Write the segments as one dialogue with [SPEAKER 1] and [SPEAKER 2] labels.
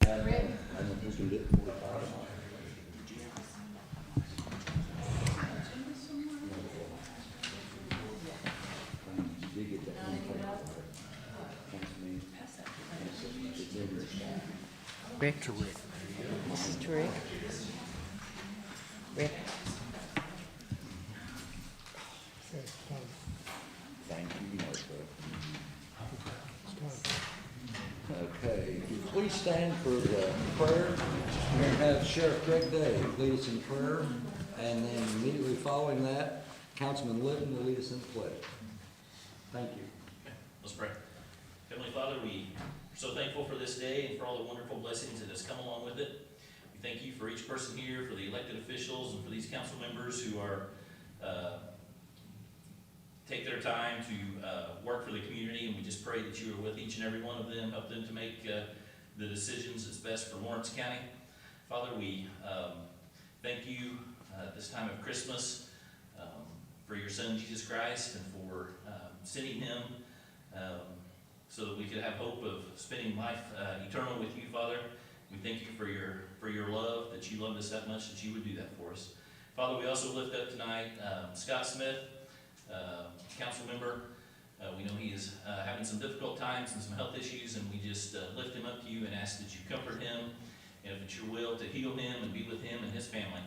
[SPEAKER 1] And I don't think we did 45. You did get that one paper. Comes to me. It's in your stack.
[SPEAKER 2] Rick. This is to Rick. Rick.
[SPEAKER 1] Thank you, Martha. Okay, if you please stand for the prayer. We're going to have Sheriff Greg Day lead us in prayer, and then immediately following that, Councilman Litton will lead us in pledge. Thank you.
[SPEAKER 3] Okay, let's pray. Heavenly Father, we are so thankful for this day and for all the wonderful blessings that has come along with it. We thank you for each person here, for the elected officials, and for these council members who are take their time to work for the community, and we just pray that you are with each and every one of them, help them to make the decisions that's best for Lawrence County. Father, we thank you at this time of Christmas for your Son, Jesus Christ, and for sending him so that we could have hope of spending life eternal with you, Father. We thank you for your love, that you loved us that much, that you would do that for us. Father, we also lift up tonight Scott Smith, council member. We know he is having some difficult times and some health issues, and we just lift him up to you and ask that you comfort him, and if it's your will, to heal him and be with him and his family.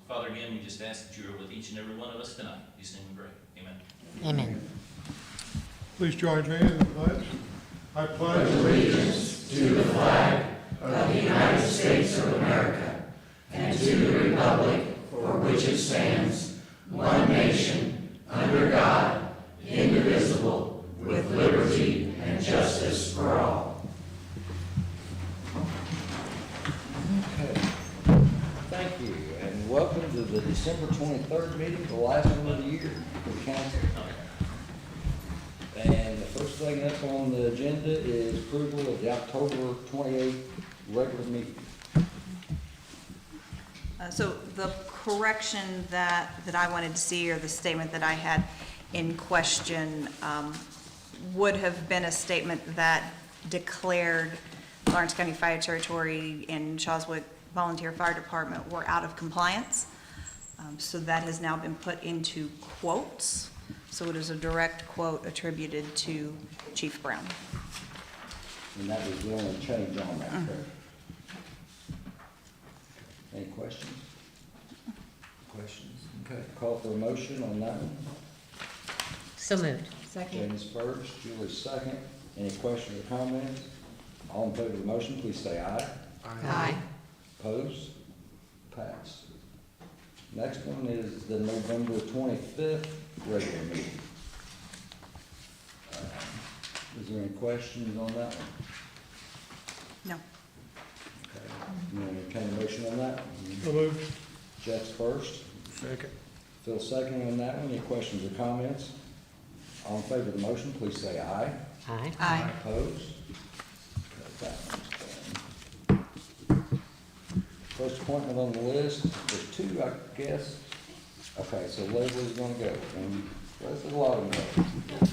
[SPEAKER 3] Father, again, we just ask that you are with each and every one of us tonight. In Jesus' name we pray. Amen.
[SPEAKER 2] Amen.
[SPEAKER 4] Please join me in the pledge. I pledge
[SPEAKER 5] allegiance to the flag of the United States of America and to the republic for which it stands, one nation, under God, indivisible, with liberty and justice for all.
[SPEAKER 1] Okay. Thank you, and welcome to the December 23rd meeting, the last one of the year for the council. And the first thing up on the agenda is approval of the October 28th regular meeting.
[SPEAKER 6] So the correction that I wanted to see, or the statement that I had in question, would have been a statement that declared Lawrence County Fire Territory and Shawswick Volunteer Fire Department were out of compliance. So that has now been put into quotes. So it is a direct quote attributed to Chief Brown.
[SPEAKER 1] And that was the only change on that. Correct? Any questions? Questions? Okay, call for a motion on that one.
[SPEAKER 2] So moved.
[SPEAKER 1] James first, Julie second. Any questions or comments? All in favor of the motion, please say aye.
[SPEAKER 2] Aye.
[SPEAKER 1] Opposed? Passed. Next one is the November 25th regular meeting. Is there any questions on that one?
[SPEAKER 6] No.
[SPEAKER 1] Okay. You want to entertain a motion on that?
[SPEAKER 4] So moved.
[SPEAKER 1] Jeff's first.
[SPEAKER 4] Second.
[SPEAKER 1] Phil second on that one. Any questions or comments? All in favor of the motion, please say aye.
[SPEAKER 2] Aye.
[SPEAKER 6] Aye.
[SPEAKER 1] Opposed? Okay, that one's done. First appointment on the list, there's two, I guess. Okay, so Leslie's gonna go, and Leslie Lawton goes.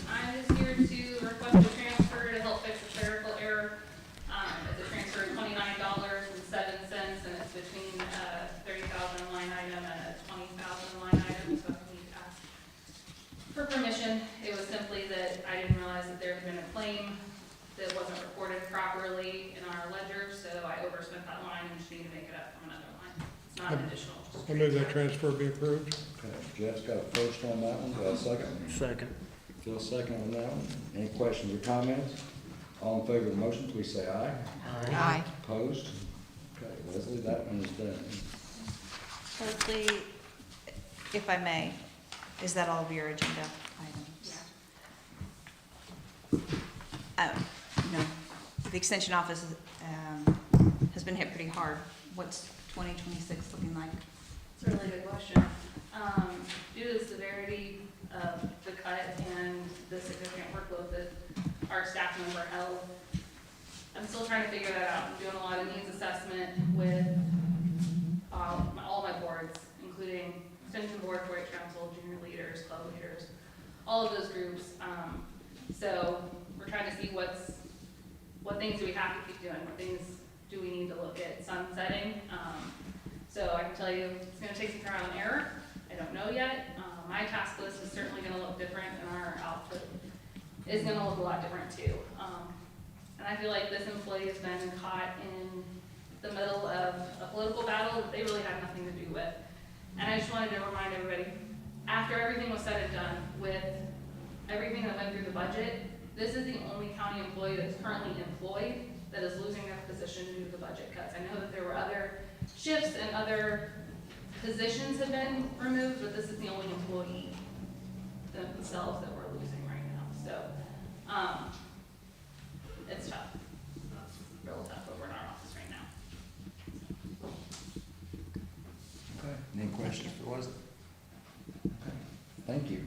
[SPEAKER 7] I'm just here to request a transfer to help fix a clerical error. It's a transfer of $29.07, and it's between $30,000 line item and a $20,000 line item, so I need to ask for permission. It was simply that I didn't realize that there had been a claim that wasn't reported properly in our ledger, so I overspent that line and just need to make it up from another line. It's not an additional.
[SPEAKER 4] I move that transfer be approved.
[SPEAKER 1] Okay, Jeff's got a first on that one, do I have a second?
[SPEAKER 4] Second.
[SPEAKER 1] Phil second on that one. Any questions or comments? All in favor of the motion, please say aye.
[SPEAKER 6] Aye.
[SPEAKER 1] Opposed? Okay, Leslie, that one is done.
[SPEAKER 6] Leslie, if I may, is that all of your agenda items? No. The extension office has been hit pretty hard. What's 2026 looking like?
[SPEAKER 7] It's a really good question. Due to the severity of the cut and the significant workload that our staff member held, I'm still trying to figure that out. I'm doing a lot of needs assessment with all my boards, including Extension Board, 4-H Council, junior leaders, club leaders, all of those groups. So we're trying to see what things do we have to keep doing, what things do we need to look at sunsetting? So I can tell you, it's gonna take some trial and error. I don't know yet. My task list is certainly gonna look different, and our output is gonna look a lot different too. And I feel like this employee has been caught in the middle of a political battle that they really had nothing to do with. And I just wanted to remind everybody, after everything was said and done, with everything that went through the budget, this is the only county employee that's currently employed that is losing their position due to the budget cuts. I know that there were other shifts and other positions have been removed, but this is the only employee themselves that we're losing right now. So, it's tough. It's real tough over in our office right now.
[SPEAKER 1] Okay. Any questions for Leslie? Okay. Thank you.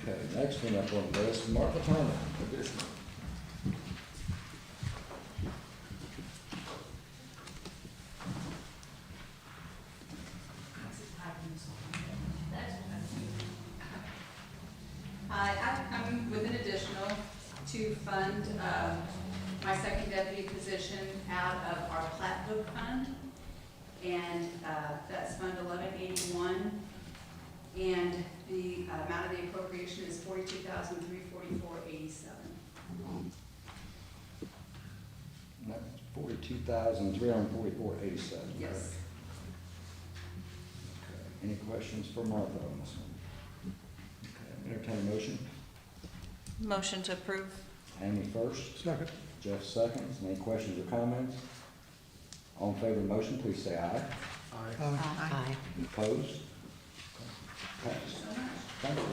[SPEAKER 1] Okay, next one up on the list, Martha Turner, additional.
[SPEAKER 8] I'm with an additional to fund my second deputy position out of our plat book fund. And that's Fund 1181. And the amount of the appropriation is $42,344.87.
[SPEAKER 1] That's 42,344.87.
[SPEAKER 8] Yes.
[SPEAKER 1] Okay. Any questions for Martha on this one? Okay, entertain a motion.
[SPEAKER 6] Motion to approve.
[SPEAKER 1] Amy first,
[SPEAKER 4] Second.
[SPEAKER 1] Jeff seconds. Any questions or comments? All in favor of the motion, please say aye.
[SPEAKER 4] Aye.
[SPEAKER 2] Aye.
[SPEAKER 1] Opposed? Passed. Thank you.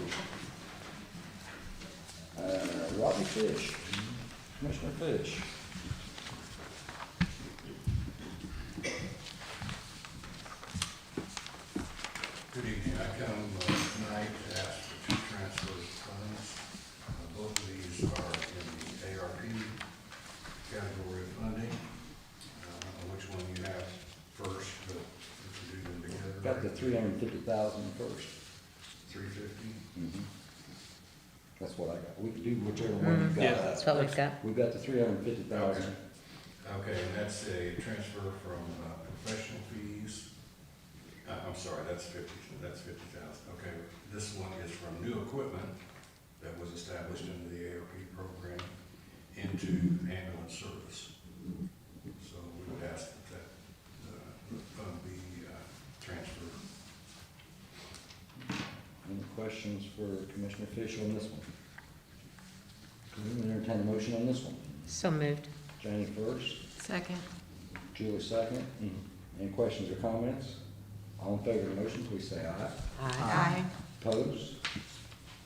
[SPEAKER 1] Rodney Fish, Commissioner Fish.
[SPEAKER 9] Good evening. I come tonight to ask for two transfers of funds. Both of these are in the ARP category of funding. Which one you have first, but if you do them together.
[SPEAKER 1] Got the 350,000 first.
[SPEAKER 9] 350?
[SPEAKER 1] That's what I got. We can do whichever one you got.
[SPEAKER 2] That's what we've got.
[SPEAKER 1] We've got the 350,000.
[SPEAKER 9] Okay, and that's a transfer from professional fees. I'm sorry, that's 50,000. Okay, this one is from new equipment that was established under the ARP program into ambulance service. So we would ask that the fund be transferred.
[SPEAKER 1] Any questions for Commissioner Fish on this one? Can we entertain a motion on this one?
[SPEAKER 2] So moved.
[SPEAKER 1] Janie first,
[SPEAKER 2] Second.
[SPEAKER 1] Julie second. Any questions or comments? All in favor of the motion, please say aye.
[SPEAKER 2] Aye.
[SPEAKER 1] Opposed?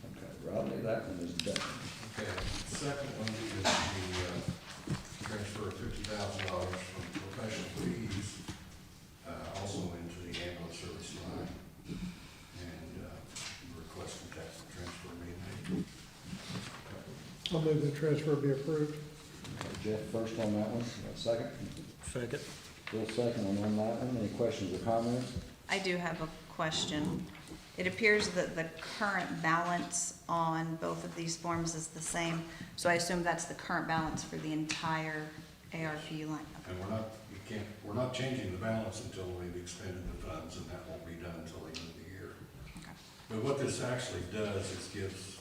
[SPEAKER 1] Okay, Rodney, that one is done.
[SPEAKER 9] Okay, the second one is the transfer of $50,000 from professional fees, also into the ambulance service line. And requesting that transfer be made.
[SPEAKER 4] I'll move the transfer be approved.
[SPEAKER 1] Okay, Jeff first on that one, you got a second?
[SPEAKER 4] Second.
[SPEAKER 1] Bill second on that one. Any questions or comments?
[SPEAKER 6] I do have a question. It appears that the current balance on both of these forms is the same, so I assume that's the current balance for the entire ARP line.
[SPEAKER 9] And we're not changing the balance until we've expended the funds, and that won't be done until the end of the year.
[SPEAKER 6] Okay.
[SPEAKER 9] But what this actually does is gives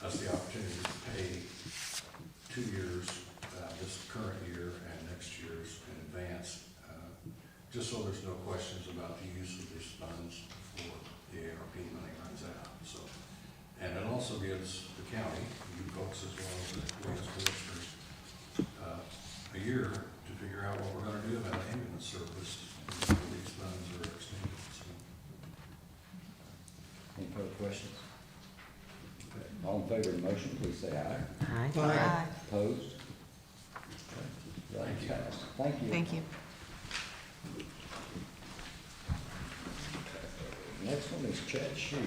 [SPEAKER 9] us the opportunity to pay 2 years, this current year and next year's in advance, just so there's no questions about the use of these funds before the ARP money runs out. So, and it also gives the county, you folks as well as the employees, commissioners, a year to figure out what we're gonna do about ambulance service when these funds are extended. So,
[SPEAKER 1] Any further questions? Okay, all in favor of the motion, please say aye.
[SPEAKER 2] Aye.
[SPEAKER 6] Aye.
[SPEAKER 1] Opposed? Okay, that is passed. Thank you.
[SPEAKER 6] Thank you.
[SPEAKER 1] Next one is Chad Shue.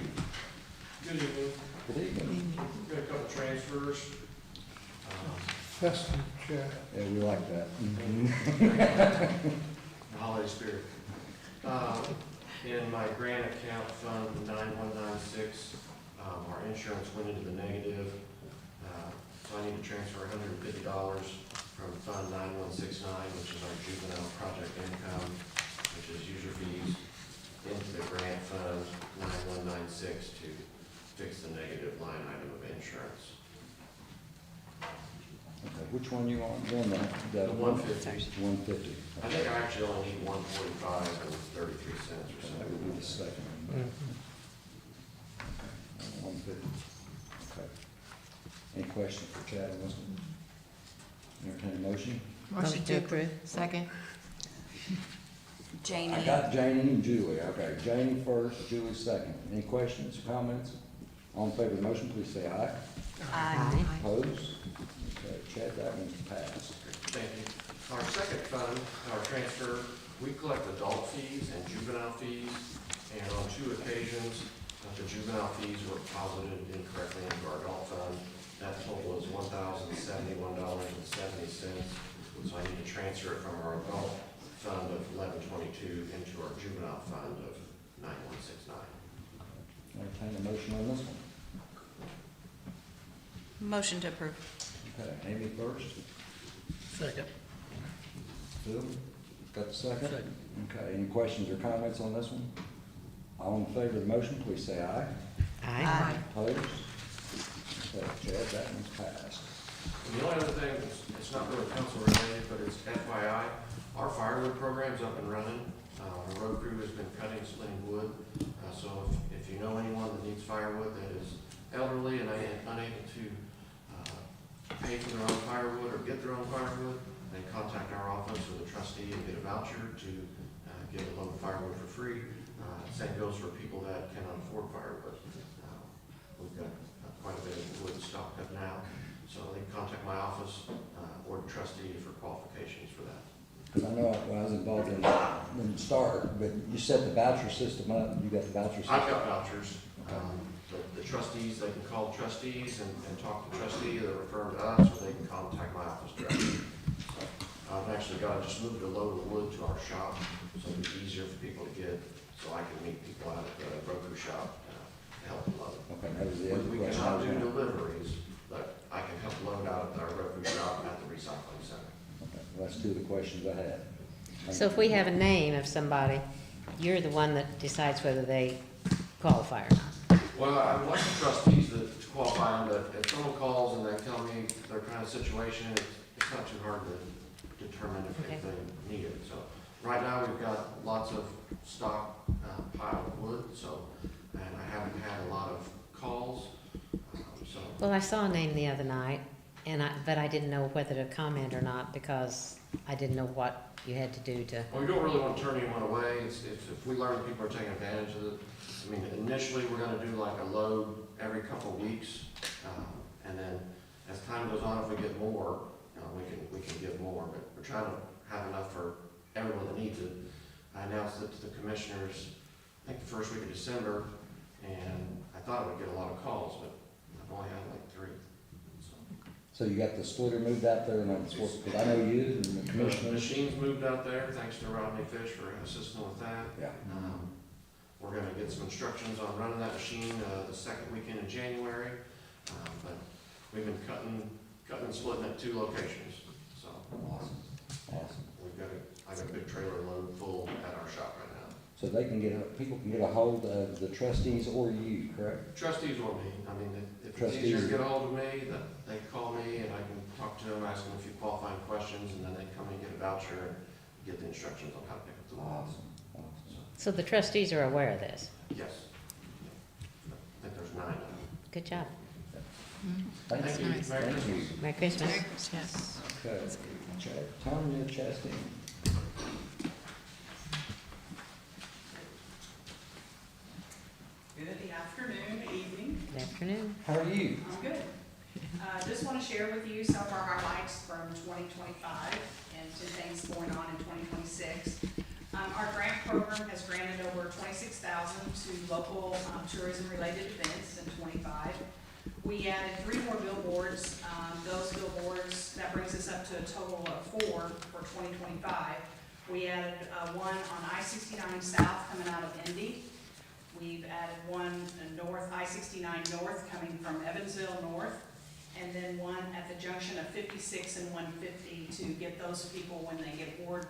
[SPEAKER 10] Good evening.
[SPEAKER 1] Good evening.
[SPEAKER 10] We've got a couple transfers.
[SPEAKER 4] Yes, Chad.
[SPEAKER 1] Yeah, we like that.
[SPEAKER 10] Holiday spirit. In my grant account fund 9196, our insurance went into the negative. So I need to transfer $150 from Fund 9169, which is our juvenile project income, which is user fees, into the grant fund 9196 to fix the negative line item of insurance.
[SPEAKER 1] Okay, which one you want? Doing the
[SPEAKER 10] The 150.
[SPEAKER 1] 150.
[SPEAKER 10] I think I actually only need 145 and 33 cents or
[SPEAKER 1] That would be the
[SPEAKER 10] something.
[SPEAKER 1] second one. 150. Okay. Any questions for Chad on this one? Entertain a motion?
[SPEAKER 2] Motion to approve.
[SPEAKER 6] Second. Janie.
[SPEAKER 1] I got Janie and Julie. Okay, Janie first, Julie second. Any questions or comments? All in favor of the motion, please say aye.
[SPEAKER 6] Aye.
[SPEAKER 1] Opposed? Okay, Chad, that one's passed.
[SPEAKER 10] Thank you. Our second fund, our transfer, we collect adult fees and juvenile fees, and on 2 occasions, the juvenile fees were deposited incorrectly into our adult fund. That total is $1,071.70, so I need to transfer it from our adult fund of 1122 into our juvenile fund of 9169.
[SPEAKER 1] Entertain a motion on this one.
[SPEAKER 6] Motion to approve.
[SPEAKER 1] Okay, Amy first.
[SPEAKER 4] Second.
[SPEAKER 1] Phil, got the second? Okay, any questions or comments on this one? All in favor of the motion, please say aye.
[SPEAKER 2] Aye.
[SPEAKER 1] Opposed? Okay, Chad, that one's passed.
[SPEAKER 10] And the only other thing, it's not really council related, but it's FYI, our firewood program's up and running. Our road crew has been cutting, splitting wood. So if you know anyone that needs firewood that is elderly and unable to pay for their own firewood or get their own firewood, they contact our office or the trustee and get a voucher to get a load of firewood for free. Same goes for people that cannot afford firewood. We've got quite a bit of wood stocked up now, so they can contact my office or the trustee for qualifications for that.
[SPEAKER 1] Because I know when I was involved in the start, but you set the voucher system up, you got the voucher system?
[SPEAKER 10] I've got vouchers. The trustees, they can call trustees and talk to the trustee, or refer to us, or they can contact my office directly. I've actually just moved a load of wood to our shop, so it'll be easier for people to get, so I can meet people out at the broker shop to help them load.
[SPEAKER 1] Okay, that was the other
[SPEAKER 10] We
[SPEAKER 1] question.
[SPEAKER 10] cannot do deliveries, but I can help load out at our broker shop at the recycling center.
[SPEAKER 1] Okay, well, that's two of the questions I had.
[SPEAKER 2] So if we have a name of somebody, you're the one that decides whether they qualify or not.
[SPEAKER 10] Well, I would like the trustees to qualify them, but if someone calls and they tell me their kind of situation, it's not too hard to determine if
[SPEAKER 2] Okay.
[SPEAKER 10] they need it. So right now, we've got lots of stock piled wood, so, and I haven't had a lot of calls, so.
[SPEAKER 2] Well, I saw a name the other night, but I didn't know whether to comment or not because I didn't know what you had to do to.
[SPEAKER 10] Well, we don't really want to turn anyone away. If we learn people are taking advantage of it, I mean, initially, we're gonna do like a load every couple of weeks. And then as time goes on, if we get more, we can give more, but we're trying to have enough for everyone that needs it. I announced it to the commissioners, I think the first week of December, and I thought I would get a lot of calls, but I've only had like 3.
[SPEAKER 1] So you got the splitter moved out there, and because I know you and the
[SPEAKER 10] The
[SPEAKER 1] commissioners.
[SPEAKER 10] machines moved out there, thanks to Rodney Fish for assisting with that.
[SPEAKER 1] Yeah.
[SPEAKER 10] We're gonna get some instructions on running that machine, the second weekend in January. But we've been cutting and splitting at 2 locations, so.
[SPEAKER 1] Awesome.
[SPEAKER 10] I got a big trailer load full at our shop right now.
[SPEAKER 1] So people can get a hold of the trustees or you, correct?
[SPEAKER 10] Trustees or me, I mean, if it's
[SPEAKER 1] Trustees.
[SPEAKER 10] easier to get a hold of me, then they can call me and I can talk to them, ask them a few qualifying questions, and then they come and get a voucher and get the instructions on how to pick up the load.
[SPEAKER 1] Awesome.
[SPEAKER 2] So the trustees are aware of this.
[SPEAKER 10] Yes. I think there's 9 of them.
[SPEAKER 2] Good job.
[SPEAKER 1] Thank
[SPEAKER 10] Thank
[SPEAKER 1] you.
[SPEAKER 10] you. Merry
[SPEAKER 1] Thank you.
[SPEAKER 10] Christmas.
[SPEAKER 2] Merry Christmas.
[SPEAKER 6] Yes.
[SPEAKER 1] Okay, Tanya Chastain.
[SPEAKER 11] Good afternoon, evening.
[SPEAKER 2] Good afternoon.
[SPEAKER 1] How are you?
[SPEAKER 11] I'm good. Just want to share with you some of our highlights from 2025 and some things going on in 2026. Our grant program has granted over $26,000 to local tourism-related events in 25. We added 3 more billboards. Those billboards, that brings us up to a total of 4 for 2025. We added one on I-69 South coming out of Indy. We've added one north, I-69 North coming from Evansville North. and then one at the junction of 56 and 150 to get those people, when they get bored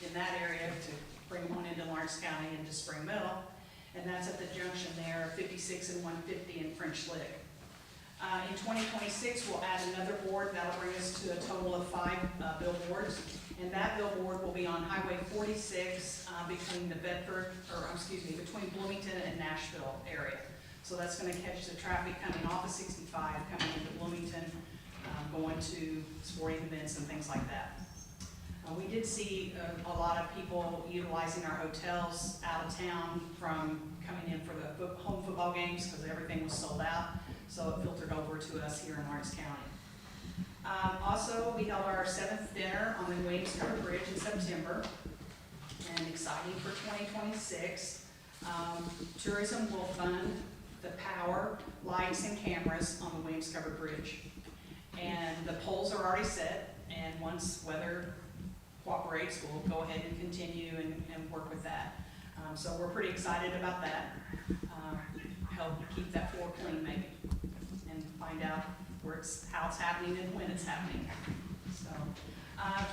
[SPEAKER 11] in that area, to bring them on into Lawrence County into Spring Mill. And that's at the junction there, 56 and 150 in French Lick. In 2026, we'll add another board. That'll bring us to a total of 5 billboards. And that billboard will be on Highway 46 between between Bloomington and Nashville area. So that's gonna catch the traffic coming off of 65, coming into Bloomington, going to sporting events and things like that. We did see a lot of people utilizing our hotels out of town from coming in for the home football games, because everything was sold out. So it filtered over to us here in Lawrence County. Also, we held our 7th dinner on the Williams Covered Bridge in September, and exciting for 2026. Tourism will fund the power, lights, and cameras on the Williams Covered Bridge. And the poles are already set, and once weather cooperates, we'll go ahead and continue and work with that. So we're pretty excited about that. Help keep that floor clean maybe, and find out how it's happening and when it's happening. So,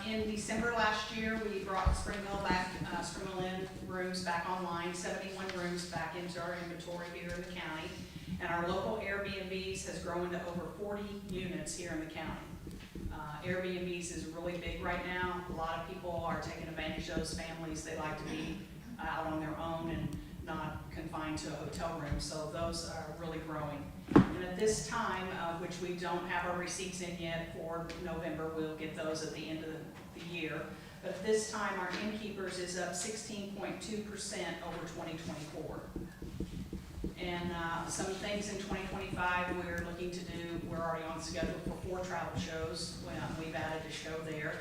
[SPEAKER 11] in December last year, we brought Spring Mill back, Spring Mill Inn rooms back online, 71 rooms back into our inventory here in the county. And our local Airbnbs has grown to over 40 units here in the county. Airbnbs is really big right now. A lot of people are taking advantage of those families. They like to be out on their own and not confined to a hotel room, so those are really growing. And at this time, which we don't have our receipts in yet for November, we'll get those at the end of the year, but at this time, our innkeepers is up 16.2% over 2024. And some things in 2025 we're looking to do. We're already on schedule for 4 travel shows. We've added a show there.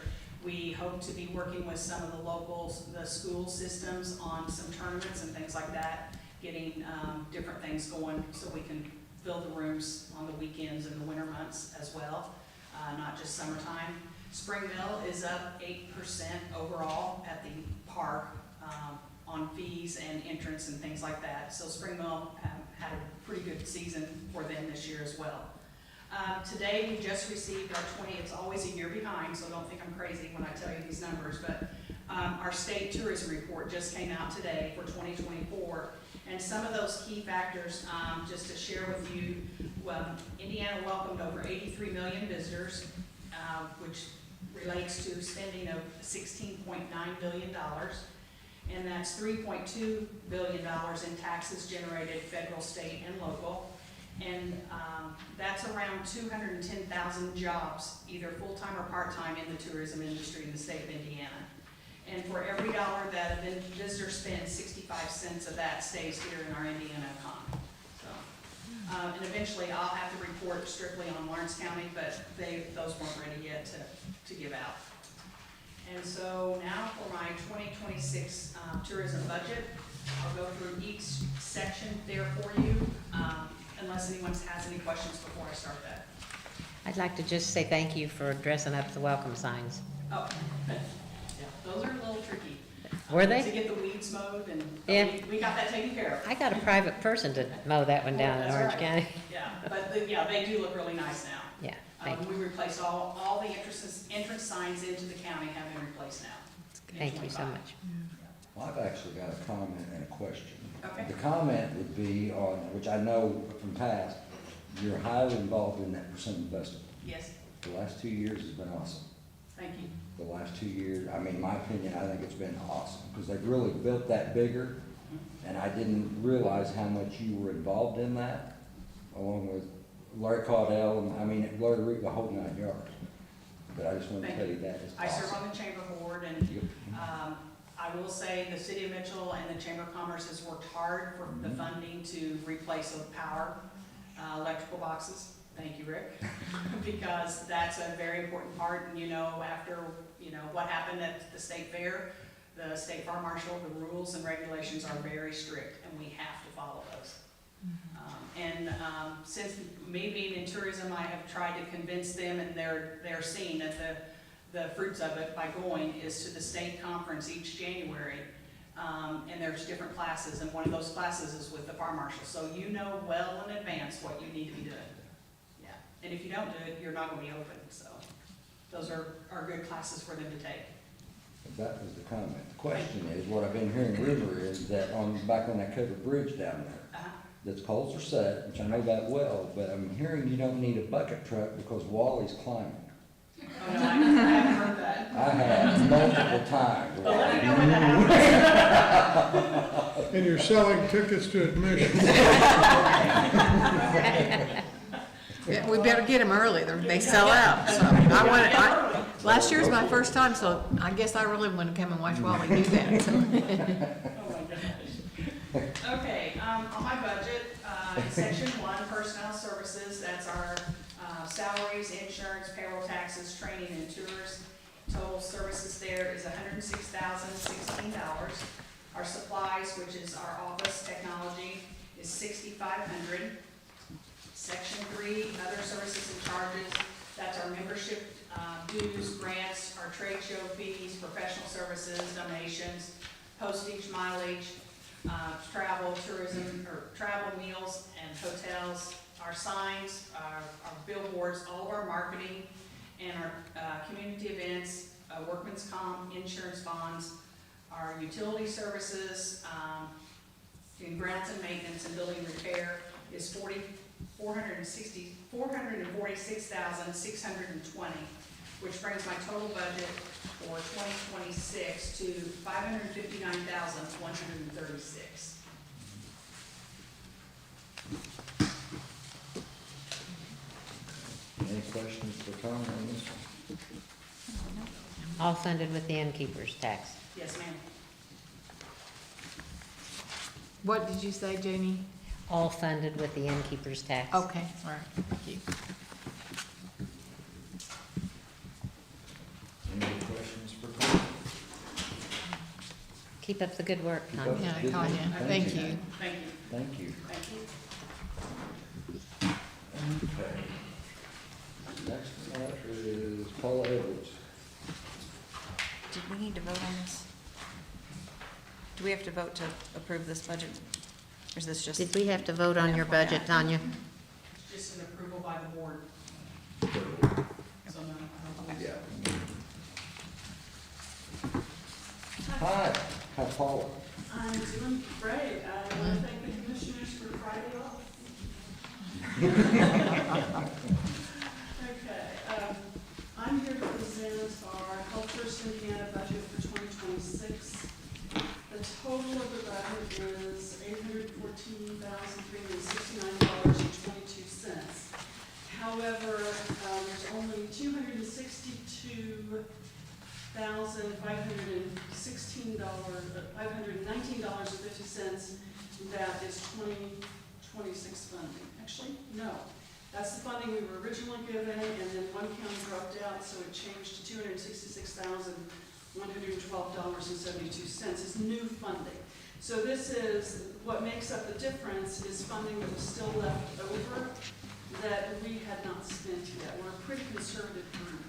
[SPEAKER 11] We hope to be working with some of the locals, the school systems, on some tournaments and things like that, getting different things going so we can fill the rooms on the weekends and the winter months as well, not just summertime. Spring Mill is up 8% overall at the park on fees and entrance and things like that. So Spring Mill had a pretty good season for them this year as well. Today, we just received our it's always a year behind, so don't think I'm crazy when I tell you these numbers, but our state tourism report just came out today for 2024. And some of those key factors, just to share with you, Indiana welcomed over 83 million visitors, which relates to spending of $16.9 billion. And that's $3.2 billion in taxes generated federal, state, and local. And that's around 210,000 jobs, either full-time or part-time, in the tourism industry in the state of Indiana. And for every dollar that a visitor spends, 65 cents of that stays here in our Indiana economy. So, and eventually I'll have to report strictly on Lawrence County, but those weren't ready yet to give out. And so now for my 2026 tourism budget, I'll go through each section there for you, unless anyone has any questions before I start that.
[SPEAKER 2] I'd like to just say thank you for dressing up the welcome signs.
[SPEAKER 11] Oh, yeah, those are a little tricky.
[SPEAKER 2] Were they?
[SPEAKER 11] To get the weeds mowed, and
[SPEAKER 2] Yeah.
[SPEAKER 11] we got that taken care of.
[SPEAKER 2] I got a private person to mow that one down in
[SPEAKER 11] That's
[SPEAKER 2] Orange
[SPEAKER 11] right.
[SPEAKER 2] County.
[SPEAKER 11] Yeah, but they do look really nice now.
[SPEAKER 2] Yeah, thank you.
[SPEAKER 11] We replaced all the entrance signs into the county have been replaced now.
[SPEAKER 2] Thank you so much.
[SPEAKER 1] Well, I've actually got a comment and a question.
[SPEAKER 11] Okay.
[SPEAKER 1] The comment would be on, which I know from past, you're highly involved in that Persimmon Festival.
[SPEAKER 11] Yes,
[SPEAKER 1] The last 2 years has been awesome.
[SPEAKER 11] thank you.
[SPEAKER 1] The last 2 years, I mean, my opinion, I think it's been awesome, because they've really built that bigger, and I didn't realize how much you were involved in that, along with Larry Caudell, and I mean, Larry Reed, the whole 9 yards. But I just wanted to
[SPEAKER 11] Thank
[SPEAKER 1] tell
[SPEAKER 11] you.
[SPEAKER 1] you that is
[SPEAKER 11] I serve
[SPEAKER 1] awesome.
[SPEAKER 11] on the chamber board, and
[SPEAKER 1] You-
[SPEAKER 11] I will say the city of Mitchell and the Chamber of Commerce has worked hard for the funding to replace those power electrical boxes. Thank you, Rick, because that's a very important part. And after what happened at the state fair, the state fire marshal, the rules and regulations are very strict, and we have to follow those. Since me being in tourism, I have tried to convince them, and they're seeing that the fruits of it by going is to the state conference each January. And there's different classes, and one of those classes is with the fire marshal. So you know well in advance what you need to be doing. Yeah. And if you don't do it, you're not gonna be open, so those are good classes for them to take.
[SPEAKER 1] That was the comment. The question is, what I've been hearing rumor is that back on that covered bridge down there, that's poles are set, which I know that well, but I'm hearing you don't need a bucket truck because Wally's climbing.
[SPEAKER 11] Oh, no, I haven't heard that.
[SPEAKER 1] I have multiple times.
[SPEAKER 11] But let me know when that happens.
[SPEAKER 4] And you're selling tickets to admission.
[SPEAKER 12] Yeah, we better get them early, they sell out, so last year's my first time, so I guess I really want to come and watch Wally do that, so.
[SPEAKER 11] Oh, my gosh. Okay, on my budget, section 1, personnel services, that's our salaries, insurance, payroll taxes, training, and tours. Total services there is $106,016. Our supplies, which is our office technology, is $6,500. Section 3, other services and charges, that's our membership dues, grants, our trade show fees, professional services, donations, postage, mileage, travel, tourism, or travel, meals, and hotels, our signs, our billboards, all of our marketing, and our community events, workman's comp, insurance bonds, our utility services, doing grounds and maintenance and building repair is $446,620, which brings my total budget for 2026 to $559,136.
[SPEAKER 1] Any questions for Tom on this one?
[SPEAKER 2] All funded with the innkeeper's tax.
[SPEAKER 11] Yes, ma'am.
[SPEAKER 12] What did you say, Janie?
[SPEAKER 2] All funded with the innkeeper's tax.
[SPEAKER 12] Okay, all right, thank you.
[SPEAKER 1] Any questions for Tom?
[SPEAKER 2] Keep up the good work,
[SPEAKER 1] Keep up
[SPEAKER 2] Tanya.
[SPEAKER 12] Yeah,
[SPEAKER 1] the good
[SPEAKER 12] Tanya,
[SPEAKER 1] work.
[SPEAKER 12] thank you.
[SPEAKER 11] Thank you.
[SPEAKER 1] Thank you.
[SPEAKER 11] Thank you.
[SPEAKER 1] Okay. Next up is Paula Edwards.
[SPEAKER 6] Did we need to vote on this? Do we have to vote to approve this budget? Or is this just?
[SPEAKER 2] Did we have to vote on your budget, Tanya?
[SPEAKER 11] It's just an approval by the board. So no, I don't believe so.
[SPEAKER 1] Yeah. Hi, hi Paula.
[SPEAKER 13] I'm doing great. I want to thank the commissioners for Friday off. Okay, I'm here to present our Health First Indiana budget for 2026. The total of the budget is $814,369.22. However, there's only $519.50 that is 2026 funding. Actually, no. That's the funding we were originally given, and then one county dropped out, so it changed to $266,112.72 is new funding. So this is, what makes up the difference is funding that was still left over that we had not spent yet. We're a pretty conservative group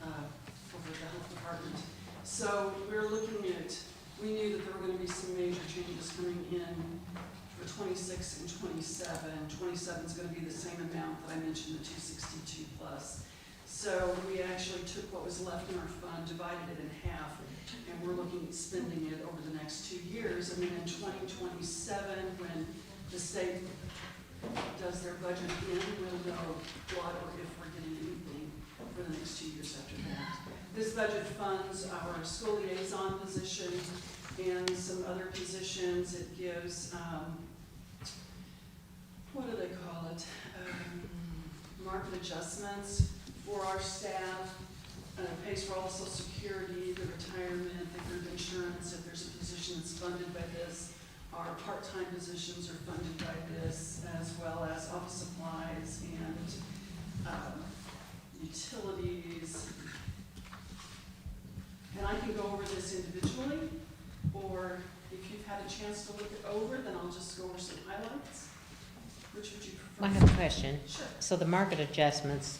[SPEAKER 13] over the health department. So we're looking at, we knew that there were going to be some major changes coming in for 26 and 27. 27 is going to be the same amount that I mentioned, the 262 plus. So we actually took what was left in our fund, divided it in half, and we're looking at spending it over the next 2 years. And then in 2027, when the state does their budget again, we'll know what or if we're getting anything for the next 2 years after that. This budget funds our school liaison position and some other positions. It gives, what do they call it? Market adjustments for our staff. Pays for all the Social Security, the retirement, the group insurance, if there's a position that's funded by this. Our part-time positions are funded by this, as well as office supplies and utilities. And I can go over this individually, or if you've had a chance to look it over, then I'll just go over some highlights. Which would you prefer?
[SPEAKER 2] I have a question.
[SPEAKER 13] Sure.
[SPEAKER 2] So the market adjustments,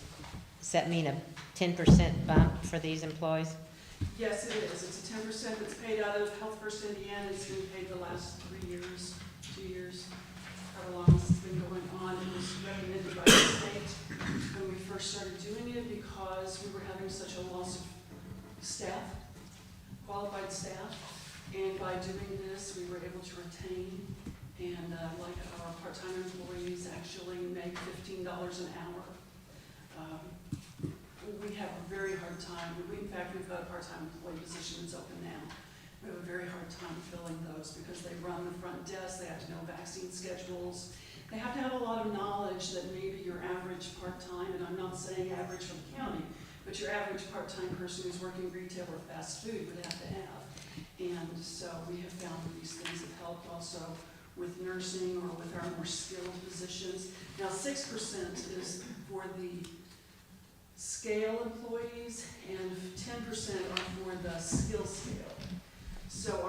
[SPEAKER 2] does that mean a 10% bump for these employees?
[SPEAKER 13] Yes, it is. It's a 10% that's paid out of Health First Indiana. It's been paid the last 3 years, 2 years. how long this has been going on. It was recommended by the state when we first started doing it because we were having such a loss of staff, qualified staff. And by doing this, we were able to retain, and like our part-time employees actually make $15 an hour. We have a very hard time. In fact, we've got a part-time employee position that's open now. We have a very hard time filling those because they run the front desk, they have to know vaccine schedules. They have to have a lot of knowledge that maybe your average part-time, and I'm not saying average for the county, but your average part-time person who's working retail or fast food would have to have. And so we have found that these things have helped also with nursing or with our more skilled positions. Now, 6% is for the scale employees and 10% are for the skill scale. So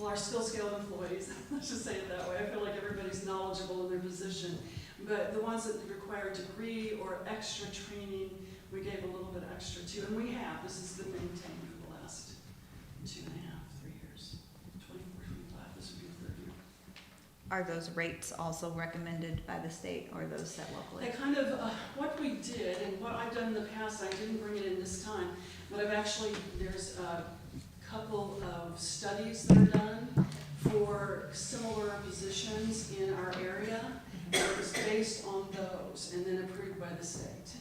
[SPEAKER 13] our skill scale employees, let's just say it that way, I feel like everybody's knowledgeable in their position, but the ones that require a degree or extra training, we gave a little bit extra too, and we have. This has been maintained for the last 2.5, 3 years, 24, 25, this would be the 3rd year.
[SPEAKER 6] Are those rates also recommended by the state or those set locally?
[SPEAKER 13] They kind of, what we did, and what I've done in the past, I didn't bring it in this time, but there's a couple of studies that are done for similar positions in our area, and it was based on those and then approved by the state.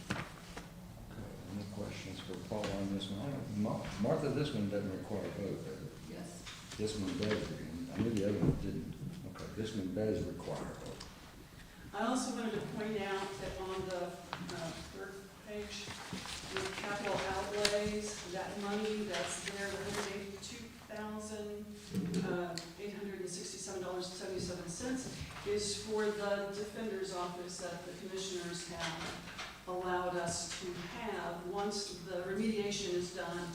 [SPEAKER 1] Any questions for Paul on this one? Martha, this one doesn't require a vote, does it?
[SPEAKER 13] Yes.
[SPEAKER 1] This one does, I knew the other one didn't. Okay, this one does require a vote.
[SPEAKER 13] I also wanted to point out that on the 3rd page, the capital outlays, that money that's there, the $182,867.77 is for the defender's office that the commissioners have allowed us to have. Once the remediation is done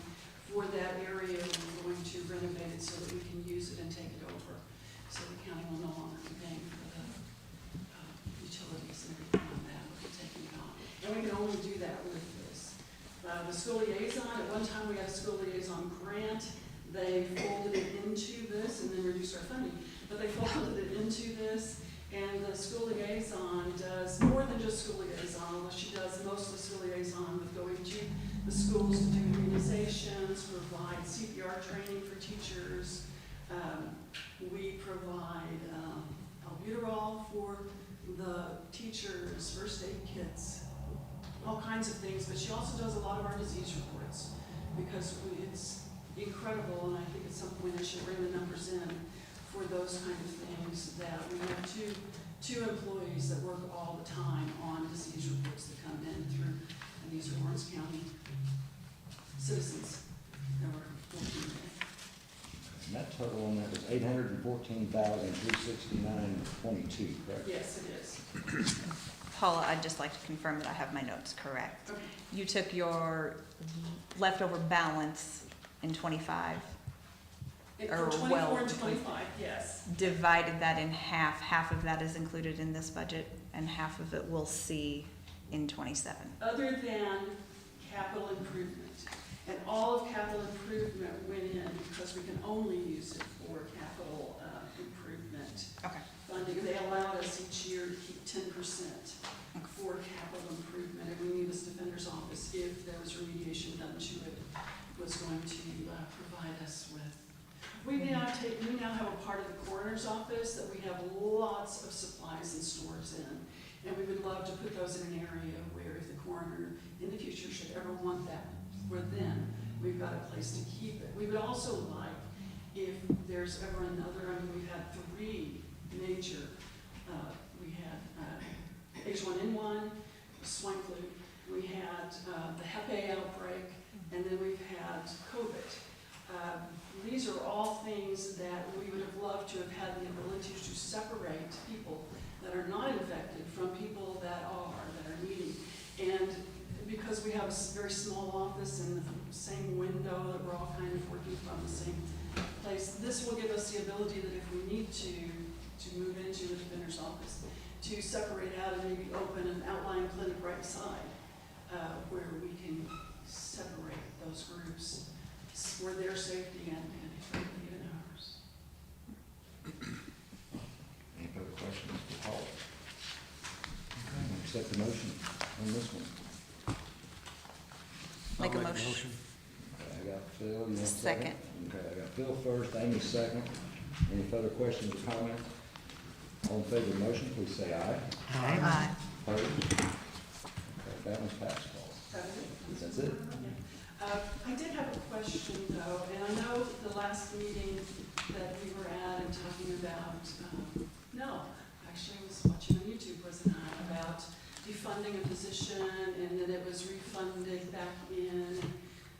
[SPEAKER 13] for that area, we're going to renovate it so that we can use it and take it over. So the county will no longer be paying for the utilities and everything on that, we'll be taking it on. And we can only do that with this. The school liaison, at one time we had a school liaison grant. They folded it into this and then reduced our funding. But they folded it into this, and the school liaison does more than just school liaison, although she does most of the school liaison with going to the schools to do immunizations, provide CPR training for teachers. We provide albuterol for the teachers, first aid kits, all kinds of things. But she also does a lot of our disease reports because it's incredible, and I think at some point I should bring the numbers in for those kind of things, that we have two employees that work all the time on disease reports that come in through, and these are Lawrence County citizens that were working there.
[SPEAKER 1] And that total on that was $814,369.22, correct?
[SPEAKER 13] Yes, it is.
[SPEAKER 6] Paula, I'd just like to confirm that I have my notes correct.
[SPEAKER 13] Okay.
[SPEAKER 6] You took your leftover balance in 25,
[SPEAKER 13] For 24 and 25, yes.
[SPEAKER 6] divided that in half. Half of that is included in this budget, and half of it we'll see in 27.
[SPEAKER 13] Other than capital improvement. And all of capital improvement went in because we can only use it for capital improvement funding. They allowed us each year to keep 10% for capital improvement. And we knew this defender's office, if there was remediation done to it, was going to provide us with. We now have a part of the coroner's office that we have lots of supplies and stores in. And we would love to put those in an area where if the coroner in the future should ever want that, where then we've got a place to keep it. We would also like, if there's ever another, we've had 3 major, we had H1N1, swine flu, we had the Hep A outbreak, and then we've had COVID. These are all things that we would have loved to have had the ability to separate people that are not infected from people that are needy. And because we have a very small office and the same window that we're all kind of working from the same place, this will give us the ability that if we need to move into the defender's office, to separate out and maybe open an outlying clinic right beside, where we can separate those groups for their safety and frankly, even ours.
[SPEAKER 1] Any further questions for Paul? Okay, we'll accept the motion on this one.
[SPEAKER 6] Make a motion.
[SPEAKER 1] Okay, I got Phil, you want a
[SPEAKER 6] Second.
[SPEAKER 1] second? Okay, I got Phil first, Amy second. Any further questions or comments? All in favor of the motion, please say aye.
[SPEAKER 6] Aye.
[SPEAKER 1] Opposed? Okay, that one's passed, Paul. That's it?
[SPEAKER 13] I did have a question though, and I know the last meeting that we were at and talking about, no, actually I was watching on YouTube, wasn't I, about defunding a position and then it was refunded back in.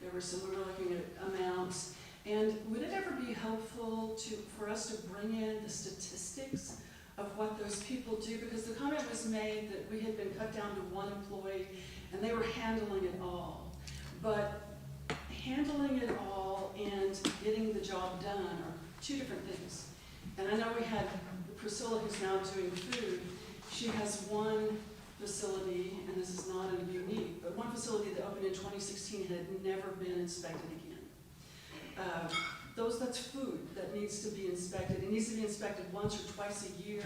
[SPEAKER 13] There were some, we were looking at amounts. And would it ever be helpful for us to bring in the statistics of what those people do? Because the comment was made that we had been cut down to one employee and they were handling it all. But handling it all and getting the job done are two different things. And I know we had Priscilla, who's now doing food. She has one facility, and this is not unique, but one facility that opened in 2016 had never been inspected again. That's food that needs to be inspected. It needs to be inspected once or twice a year,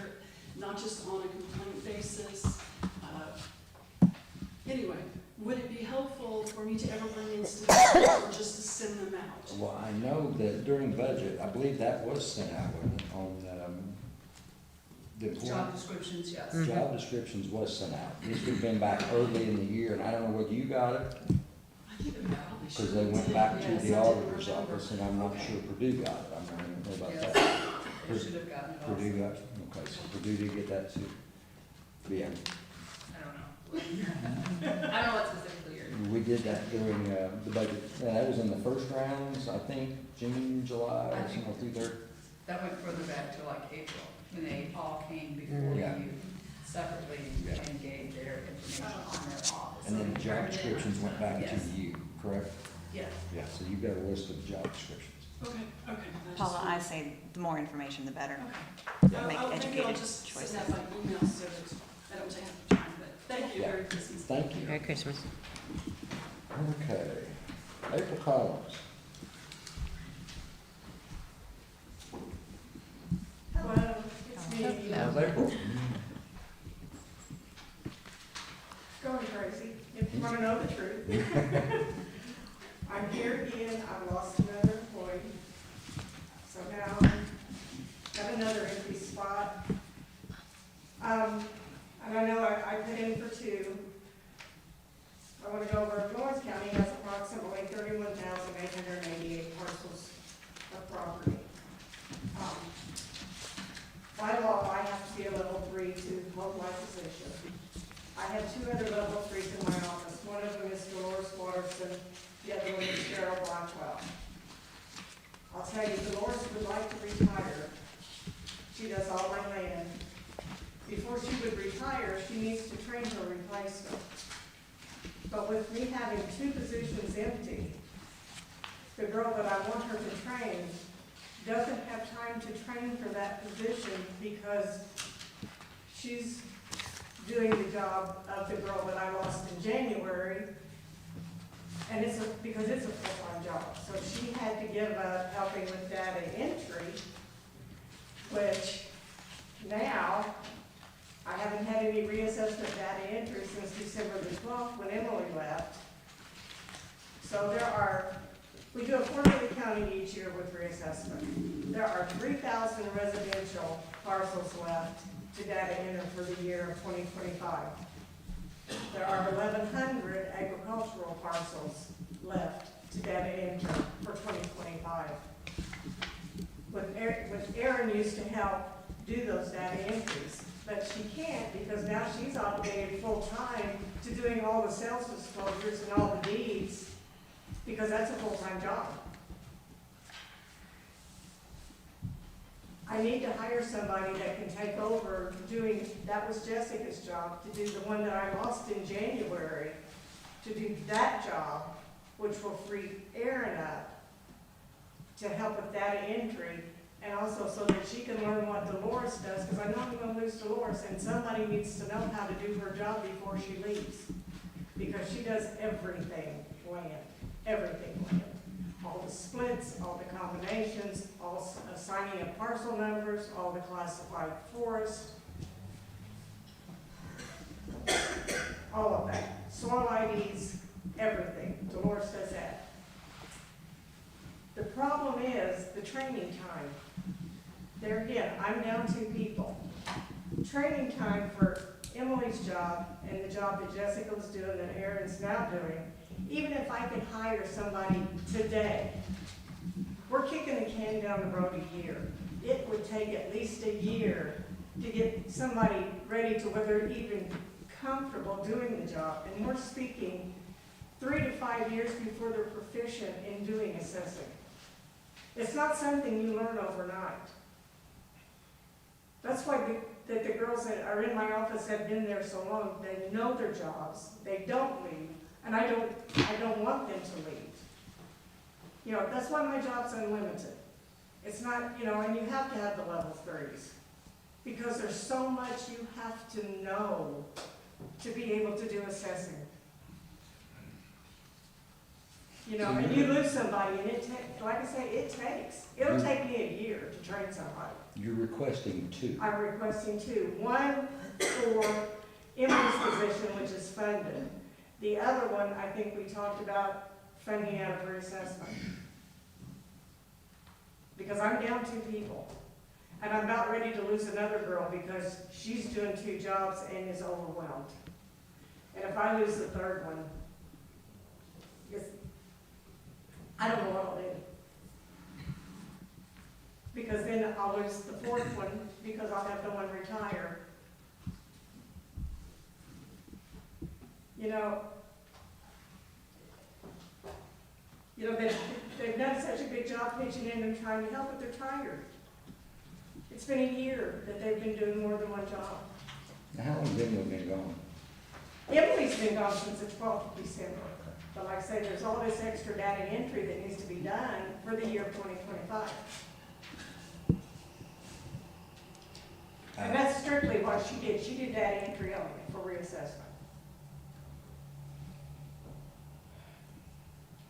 [SPEAKER 13] not just on a complaint basis. Anyway, would it be helpful for me to ever bring in statistics or just to send them out?
[SPEAKER 1] Well, I know that during budget, I believe that was sent out, wasn't it, on, the
[SPEAKER 8] Job
[SPEAKER 1] employment?
[SPEAKER 8] descriptions, yes.
[SPEAKER 1] Job descriptions was sent out. This would have been back early in the year, and I don't know whether you got it,
[SPEAKER 13] I think it probably should.
[SPEAKER 1] because they went back to
[SPEAKER 13] Yes,
[SPEAKER 1] the
[SPEAKER 13] I did
[SPEAKER 1] auditor's
[SPEAKER 13] remember.
[SPEAKER 1] office, and I'm not sure Purdue got it. I'm not even know about
[SPEAKER 8] Yes.
[SPEAKER 1] that.
[SPEAKER 8] They should have gotten it also.
[SPEAKER 1] Purdue got it? Okay, so Purdue did get that too. Yeah,
[SPEAKER 8] I don't know. I don't know what specifically you're.
[SPEAKER 1] we did that during, the budget. That was in the first rounds, I think, June, July, or somewhere through there.
[SPEAKER 8] That went further back to like April, when they all came before
[SPEAKER 1] Yeah.
[SPEAKER 8] you separately
[SPEAKER 1] Yeah.
[SPEAKER 8] and gave their information on their office.
[SPEAKER 1] And then the job descriptions went back to
[SPEAKER 8] Yes.
[SPEAKER 1] you, correct?
[SPEAKER 8] Yes.
[SPEAKER 1] Yeah, so you've got a list of job descriptions.
[SPEAKER 13] Okay.
[SPEAKER 6] Paula, I say the more information, the better.
[SPEAKER 13] Okay.
[SPEAKER 6] Make
[SPEAKER 13] Maybe I'll
[SPEAKER 6] educated
[SPEAKER 13] just
[SPEAKER 6] choices.
[SPEAKER 13] send that by email so that I don't take up time, but thank you,
[SPEAKER 1] Yeah.
[SPEAKER 13] Merry Christmas.
[SPEAKER 1] Thank you.
[SPEAKER 2] Merry Christmas.
[SPEAKER 1] Okay. April Collins.
[SPEAKER 14] Hello, it's me.
[SPEAKER 1] How's April?
[SPEAKER 14] Going crazy, if you want to know the truth. I'm here again, I've lost another employee. So now, got another empty spot. And I know I put in for two. I want to go over, Lawrence County has approximately 31,888 parcels of property. By law, I have to be a level 3 to hold my position. I have two other level 3s in my office. One of them is Dolores Watterson, the other one is Cheryl Blackwell. I'll tell you, Dolores would like to retire. She does all my land. Before she would retire, she needs to train her replacement. But with me having two positions empty, the girl that I want her to train doesn't have time to train for that position because she's doing the job of the girl that I lost in January. And because it's a full-time job. So she had to give up helping with data entry, which now, I haven't had any reassessment data entry since December the 12th when Emily left. So we do a quarterly counting each year with reassessment. There are 3,000 residential parcels left to data enter for the year of 2025. There are 1,100 agricultural parcels left to data enter for 2025. With Erin used to help do those data entries, but she can't because now she's obligated full-time to doing all the sales disclosures and all the deeds, because that's a full-time job. I need to hire somebody that can take over that was Jessica's job, to do the one that I lost in January, to do that job, which will free Erin up to help with data entry, and also so that she can learn what Dolores does, because I know I'm gonna lose Dolores, and somebody needs to know how to do her job before she leaves. because she does everything land, everything land. All the splits, all the combinations, all assigning of parcel numbers, all the classified forest, all of that. Soil IDs, everything. Dolores does that. The problem is the training time. There again, I'm down 2 people. Training time for Emily's job and the job that Jessica was doing and Erin's now doing, even if I could hire somebody today, we're kicking the can down the road a year. It would take at least a year to get somebody ready to where they're even comfortable doing the job. And we're speaking 3 to 5 years before they're proficient in doing assessing. It's not something you learn overnight. That's why the girls that are in my office have been there so long. They know their jobs. They don't leave, and I don't want them to leave. You know, that's why my job's unlimited. It's not, you know, and you have to have the level 3s because there's so much you have to know to be able to do assessing. You know, and you lose somebody, and like I say, it'll take me a year to train somebody.
[SPEAKER 1] You're requesting 2.
[SPEAKER 14] I'm requesting 2. One for Emily's position, which is funded. The other one, I think we talked about funding out of reassessment. Because I'm down 2 people. And I'm about ready to lose another girl because she's doing 2 jobs and is overwhelmed. And if I lose the third one, I don't know what I'll do. Because then I'll lose the 4th one because I'll have no one retire. You know, they've done such a good job pitching in and trying to help, but they're tired. It's been a year that they've been doing more than one job.
[SPEAKER 1] Now, how long has Emily been gone?
[SPEAKER 14] Emily's been gone since the 12th of December. But like I say, there's all this extra data entry that needs to be done for the year 2025. And that's strictly what she did. She did data entry only for reassessment.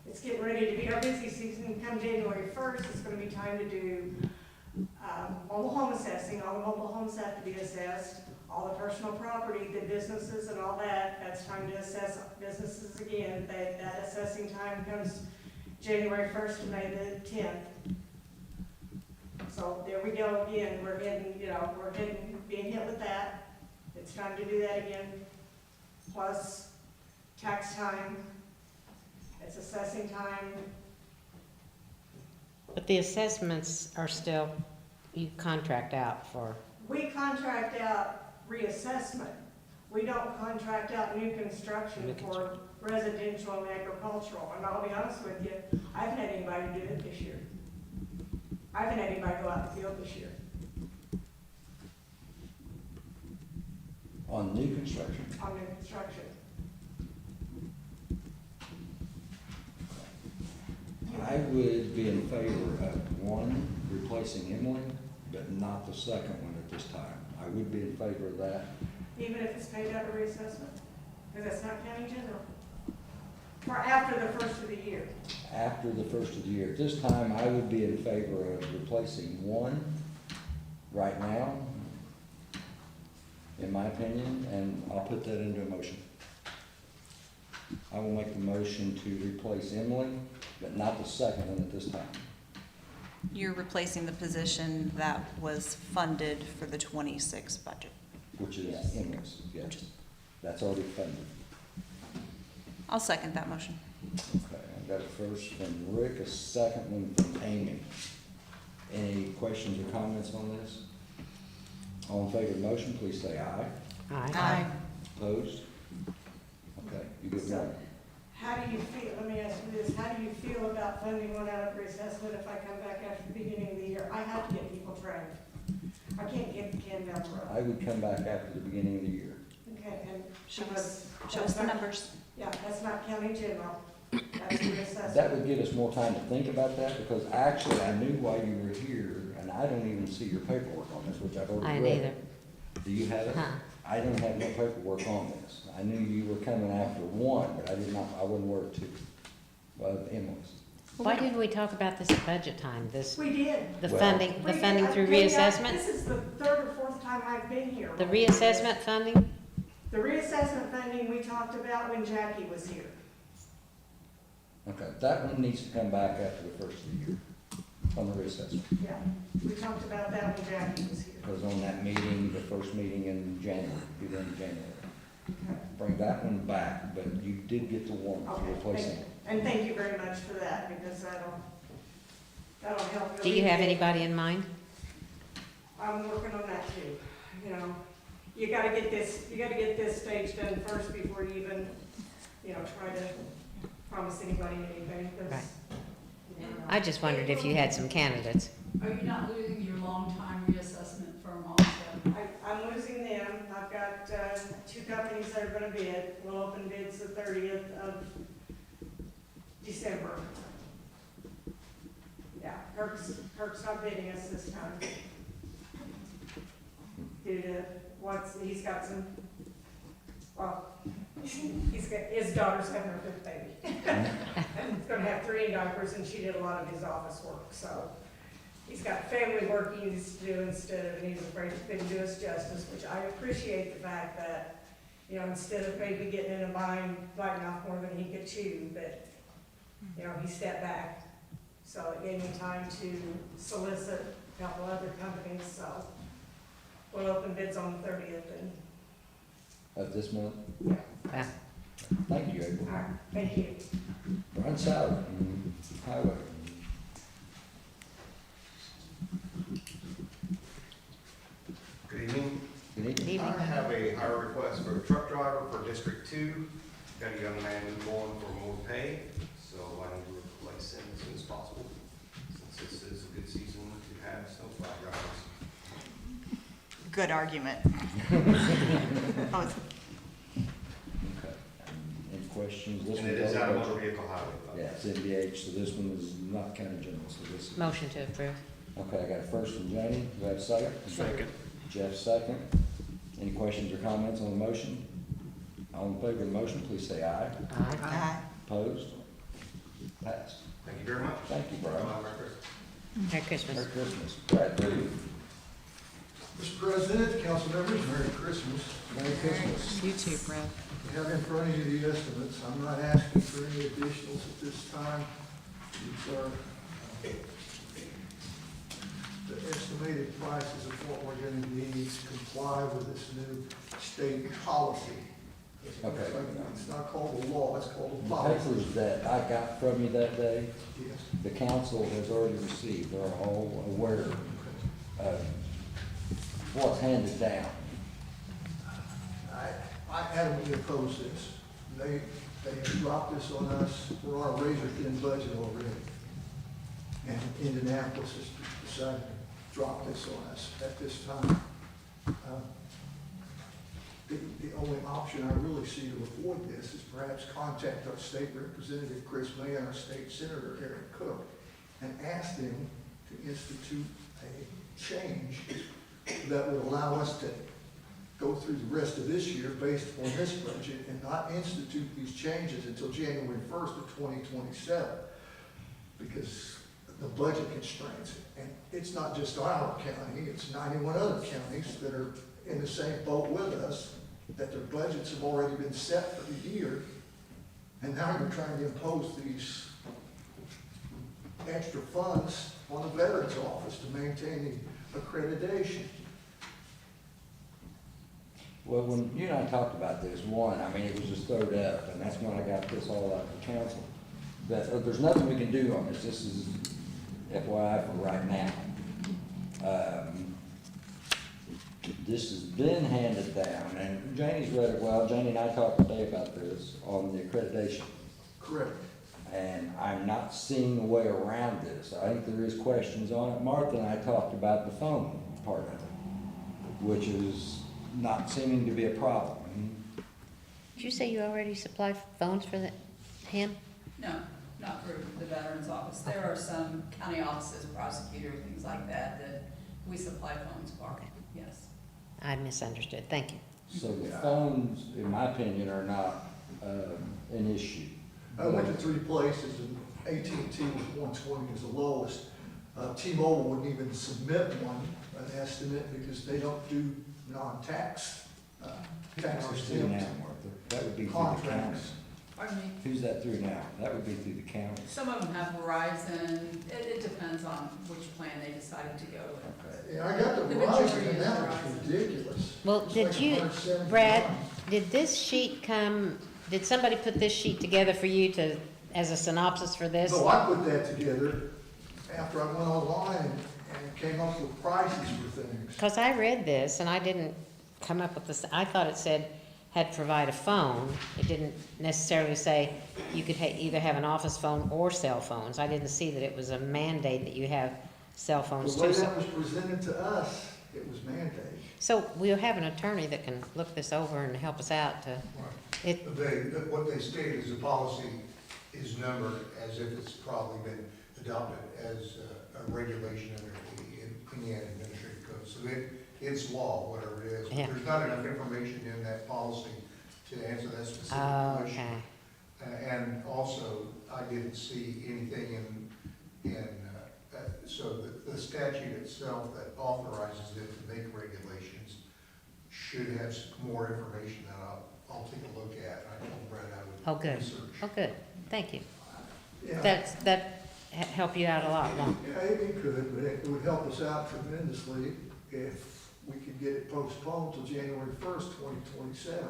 [SPEAKER 14] It's getting ready to be our busy season. Come January 1st, it's going to be time to do mobile home assessing. All the mobile homes have to be assessed. All the personal property, the businesses and all that, that's time to assess businesses again. That assessing time comes January 1st to May the 10th. So there we go again. We're being hit with that. It's time to do that again. Plus tax time. It's assessing time.
[SPEAKER 2] But the assessments are still, you contract out for.
[SPEAKER 14] We contract out reassessment. We don't contract out new construction for residential and agricultural. And I'll be honest with you, I haven't had anybody do it this year. I haven't had anybody go out in the field this year.
[SPEAKER 1] On new construction?
[SPEAKER 14] On new construction.
[SPEAKER 1] I would be in favor of 1, replacing Emily, but not the second one at this time. I would be in favor of that.
[SPEAKER 14] Even if it's paid out of reassessment? Because that's not county general. Or after the first of the year.
[SPEAKER 1] After the first of the year. At this time, I would be in favor of replacing 1 right now, in my opinion, and I'll put that into a motion. I will make the motion to replace Emily, but not the second one at this time.
[SPEAKER 6] You're replacing the position that was funded for the 26 budget.
[SPEAKER 1] Which is Emily's, yes. That's already funded.
[SPEAKER 6] I'll second that motion.
[SPEAKER 1] Okay, I've got a first from Rick, a second one from Amy. Any questions or comments on this? All in favor of the motion, please say aye.
[SPEAKER 2] Aye.
[SPEAKER 1] Opposed? Okay, you good now?
[SPEAKER 14] How do you feel, let me ask you this, how do you feel about funding one out of reassessment if I come back after the beginning of the year? I have to get people trained. I can't get the can down the road.
[SPEAKER 1] I would come back after the beginning of the year.
[SPEAKER 14] Okay, and
[SPEAKER 6] Show us the numbers.
[SPEAKER 14] Yeah, that's not county general, that's reassessment.
[SPEAKER 1] That would give us more time to think about that, because actually I knew why you were here, and I don't even see your paperwork on this, which I've already
[SPEAKER 2] I
[SPEAKER 1] read.
[SPEAKER 2] neither.
[SPEAKER 1] Do you have it?
[SPEAKER 2] Huh.
[SPEAKER 1] I don't have no paperwork on this. I knew you were coming after one, but I did not, I wasn't aware of two. Emily's.
[SPEAKER 2] Why didn't we talk about this at budget time, this,
[SPEAKER 14] We did.
[SPEAKER 2] the
[SPEAKER 1] Well-
[SPEAKER 2] funding,
[SPEAKER 14] We
[SPEAKER 2] the
[SPEAKER 14] did.
[SPEAKER 2] funding
[SPEAKER 14] I
[SPEAKER 2] through
[SPEAKER 14] tell you,
[SPEAKER 2] reassessment?
[SPEAKER 14] This is the third or fourth time I've been here.
[SPEAKER 2] The reassessment funding?
[SPEAKER 14] The reassessment funding we talked about when Jackie was here.
[SPEAKER 1] Okay, that one needs to come back after the first of the year, on the reassessment.
[SPEAKER 14] Yeah, we talked about that when Jackie was here.
[SPEAKER 1] Because on that meeting, the first meeting in January, beginning of January. Bring that one back, but you did get the one
[SPEAKER 14] Okay,
[SPEAKER 1] replacing
[SPEAKER 14] thank
[SPEAKER 1] it.
[SPEAKER 14] you. And thank you very much for that, because that'll help.
[SPEAKER 2] Do you have
[SPEAKER 14] alleviate-
[SPEAKER 2] anybody in mind?
[SPEAKER 14] I'm working on that too, you know. You gotta get this stage done first before you even, try to promise anybody anything, 'cause,
[SPEAKER 2] Right.
[SPEAKER 14] you know.
[SPEAKER 2] I just wondered if you had some candidates.
[SPEAKER 8] Are you not losing your long-time reassessment firm also?
[SPEAKER 14] I'm losing them. I've got, two companies that are gonna bid. We'll open bids the 30th of December. Yeah, Kirk's not bidding us this time. Due to he's got some, his daughter's having her fifth baby. And he's gonna have 3 in diapers, and she did a lot of his office work, so. He's got family work he needs to do instead of, and he's afraid he couldn't do us justice, which I appreciate the fact that, instead of maybe getting in a bind, biting off more than he could chew, that, he stepped back. So it gave me time to solicit a couple other companies, so we'll open bids on the 30th and,
[SPEAKER 1] Of this month?
[SPEAKER 2] Yeah.
[SPEAKER 1] Thank you, April.
[SPEAKER 14] all right, thank you.
[SPEAKER 1] Brian Sauer, Highway.
[SPEAKER 15] Good evening.
[SPEAKER 1] Good evening.
[SPEAKER 2] Evening.
[SPEAKER 15] I have a hire request for a truck driver for District 2. Got a young man newborn for more pay, so I need to replace him as soon as possible, since this is a good season to have snowplow drivers.
[SPEAKER 6] Good argument.
[SPEAKER 1] Okay. Any questions? This
[SPEAKER 15] And
[SPEAKER 1] one
[SPEAKER 15] it is
[SPEAKER 1] goes
[SPEAKER 15] out of
[SPEAKER 1] budget.
[SPEAKER 15] motor vehicle highway.
[SPEAKER 1] Yeah, it's NVH, so this one is not county general, so this is.
[SPEAKER 2] Motion to approve.
[SPEAKER 1] Okay, I got a first from Janie. Do I have a second?
[SPEAKER 10] Second.
[SPEAKER 1] Jeff, second. Any questions or comments on the motion? All in favor of the motion, please say aye.
[SPEAKER 6] Aye.
[SPEAKER 1] Opposed? Passed.
[SPEAKER 15] Thank you very much.
[SPEAKER 1] Thank you, Brian.
[SPEAKER 2] Merry Christmas.
[SPEAKER 1] Merry Christmas. Brad, Rudy.
[SPEAKER 4] Mr. President, council members, Merry Christmas.
[SPEAKER 1] Merry Christmas.
[SPEAKER 12] You too, Brad.
[SPEAKER 4] You have in front of you the estimates. I'm not asking for any additionals at this time. These are the estimated prices of what we're gonna need to comply with this new state policy.
[SPEAKER 1] Okay.
[SPEAKER 4] It's not called a law, it's called a
[SPEAKER 1] The
[SPEAKER 4] policy.
[SPEAKER 1] papers that I got from you that day,
[SPEAKER 4] Yes.
[SPEAKER 1] the council has already received. They're all aware of what's handed down.
[SPEAKER 4] I adamantly oppose this. They have dropped this on us. We're on a razor thin budget already. And Indianapolis has decided to drop this on us at this time. The only option I really see to avoid this is perhaps contact our state representative, Chris May, and our state senator, Eric Cook, and ask them to institute a change that would allow us to go through the rest of this year based on this budget and not institute these changes until January 1st of 2027, because the budget constraints. And it's not just our county, it's 91 other counties that are in the same boat with us, that their budgets have already been set for the year, and now you're trying to impose these extra funds on the Veterans Office to maintain the accreditation.
[SPEAKER 1] Well, when you and I talked about this, it was just thrown up, and that's when I got this all out to council. That there's nothing we can do on this. This is FYI for right now. This has been handed down, and Janie's read it well. Janie and I talked today about this on the accreditation.
[SPEAKER 4] Correct.
[SPEAKER 1] And I'm not seeing a way around this. I think there is questions on it. Martha and I talked about the phone part of it, which is not seeming to be a problem.
[SPEAKER 2] Did you say you already supply phones for him?
[SPEAKER 8] No, not through the Veterans Office. There are some county offices, prosecutor, things like that, that we supply phones for, yes.
[SPEAKER 2] I misunderstood. Thank you.
[SPEAKER 1] So the phones, in my opinion, are not, an issue.
[SPEAKER 4] I went to 3 places and AT&T was 120 is the lowest. T-Mobile wouldn't even submit an estimate because they don't do non-tax, tax
[SPEAKER 1] Who's through now,
[SPEAKER 4] exempt
[SPEAKER 1] Martha? That would be through the county.
[SPEAKER 4] contracts.
[SPEAKER 12] Pardon me?
[SPEAKER 1] Who's that through now? That would be through the county.
[SPEAKER 8] Some of them have Verizon, it depends on which plan they decided to go with.
[SPEAKER 1] Okay.
[SPEAKER 4] Yeah, I got the
[SPEAKER 8] The majority
[SPEAKER 4] Verizon, and
[SPEAKER 8] is
[SPEAKER 4] that was
[SPEAKER 8] Verizon.
[SPEAKER 4] ridiculous.
[SPEAKER 2] Well,
[SPEAKER 4] It's
[SPEAKER 2] did
[SPEAKER 4] like
[SPEAKER 2] you,
[SPEAKER 4] $179.
[SPEAKER 2] Brad, did this sheet come, did somebody put this sheet together for you to, as a synopsis for this?
[SPEAKER 4] So I put that together after I went online and came up with prices for things.
[SPEAKER 2] Because I read this and I didn't come up with this, I thought it said had to provide a phone. It didn't necessarily say you could either have an office phone or cell phones. I didn't see that it was a mandate that you have cell phones
[SPEAKER 4] The way
[SPEAKER 2] too.
[SPEAKER 4] that was presented to us, it was mandated.
[SPEAKER 2] So we'll have an attorney that can look this over and help us out to, it,
[SPEAKER 16] What they stated is the policy is numbered as if it's probably been adopted as a regulation under the Indiana Administrative Code. So it's law, whatever it is.
[SPEAKER 2] Yeah.
[SPEAKER 16] There's not enough information in that policy to answer that specific
[SPEAKER 2] oh,
[SPEAKER 16] question.
[SPEAKER 2] okay.
[SPEAKER 16] And also, I didn't see anything so the statute itself that authorizes it to make regulations should have some more information that I'll take a look at. I told Brad I would
[SPEAKER 2] Oh, good.
[SPEAKER 16] research.
[SPEAKER 2] Oh, good. Thank you.
[SPEAKER 4] Yeah.
[SPEAKER 2] That help you out a lot, won't it?
[SPEAKER 4] Yeah, it could, but it would help us out tremendously if we could get it postponed till January 1st, 2027,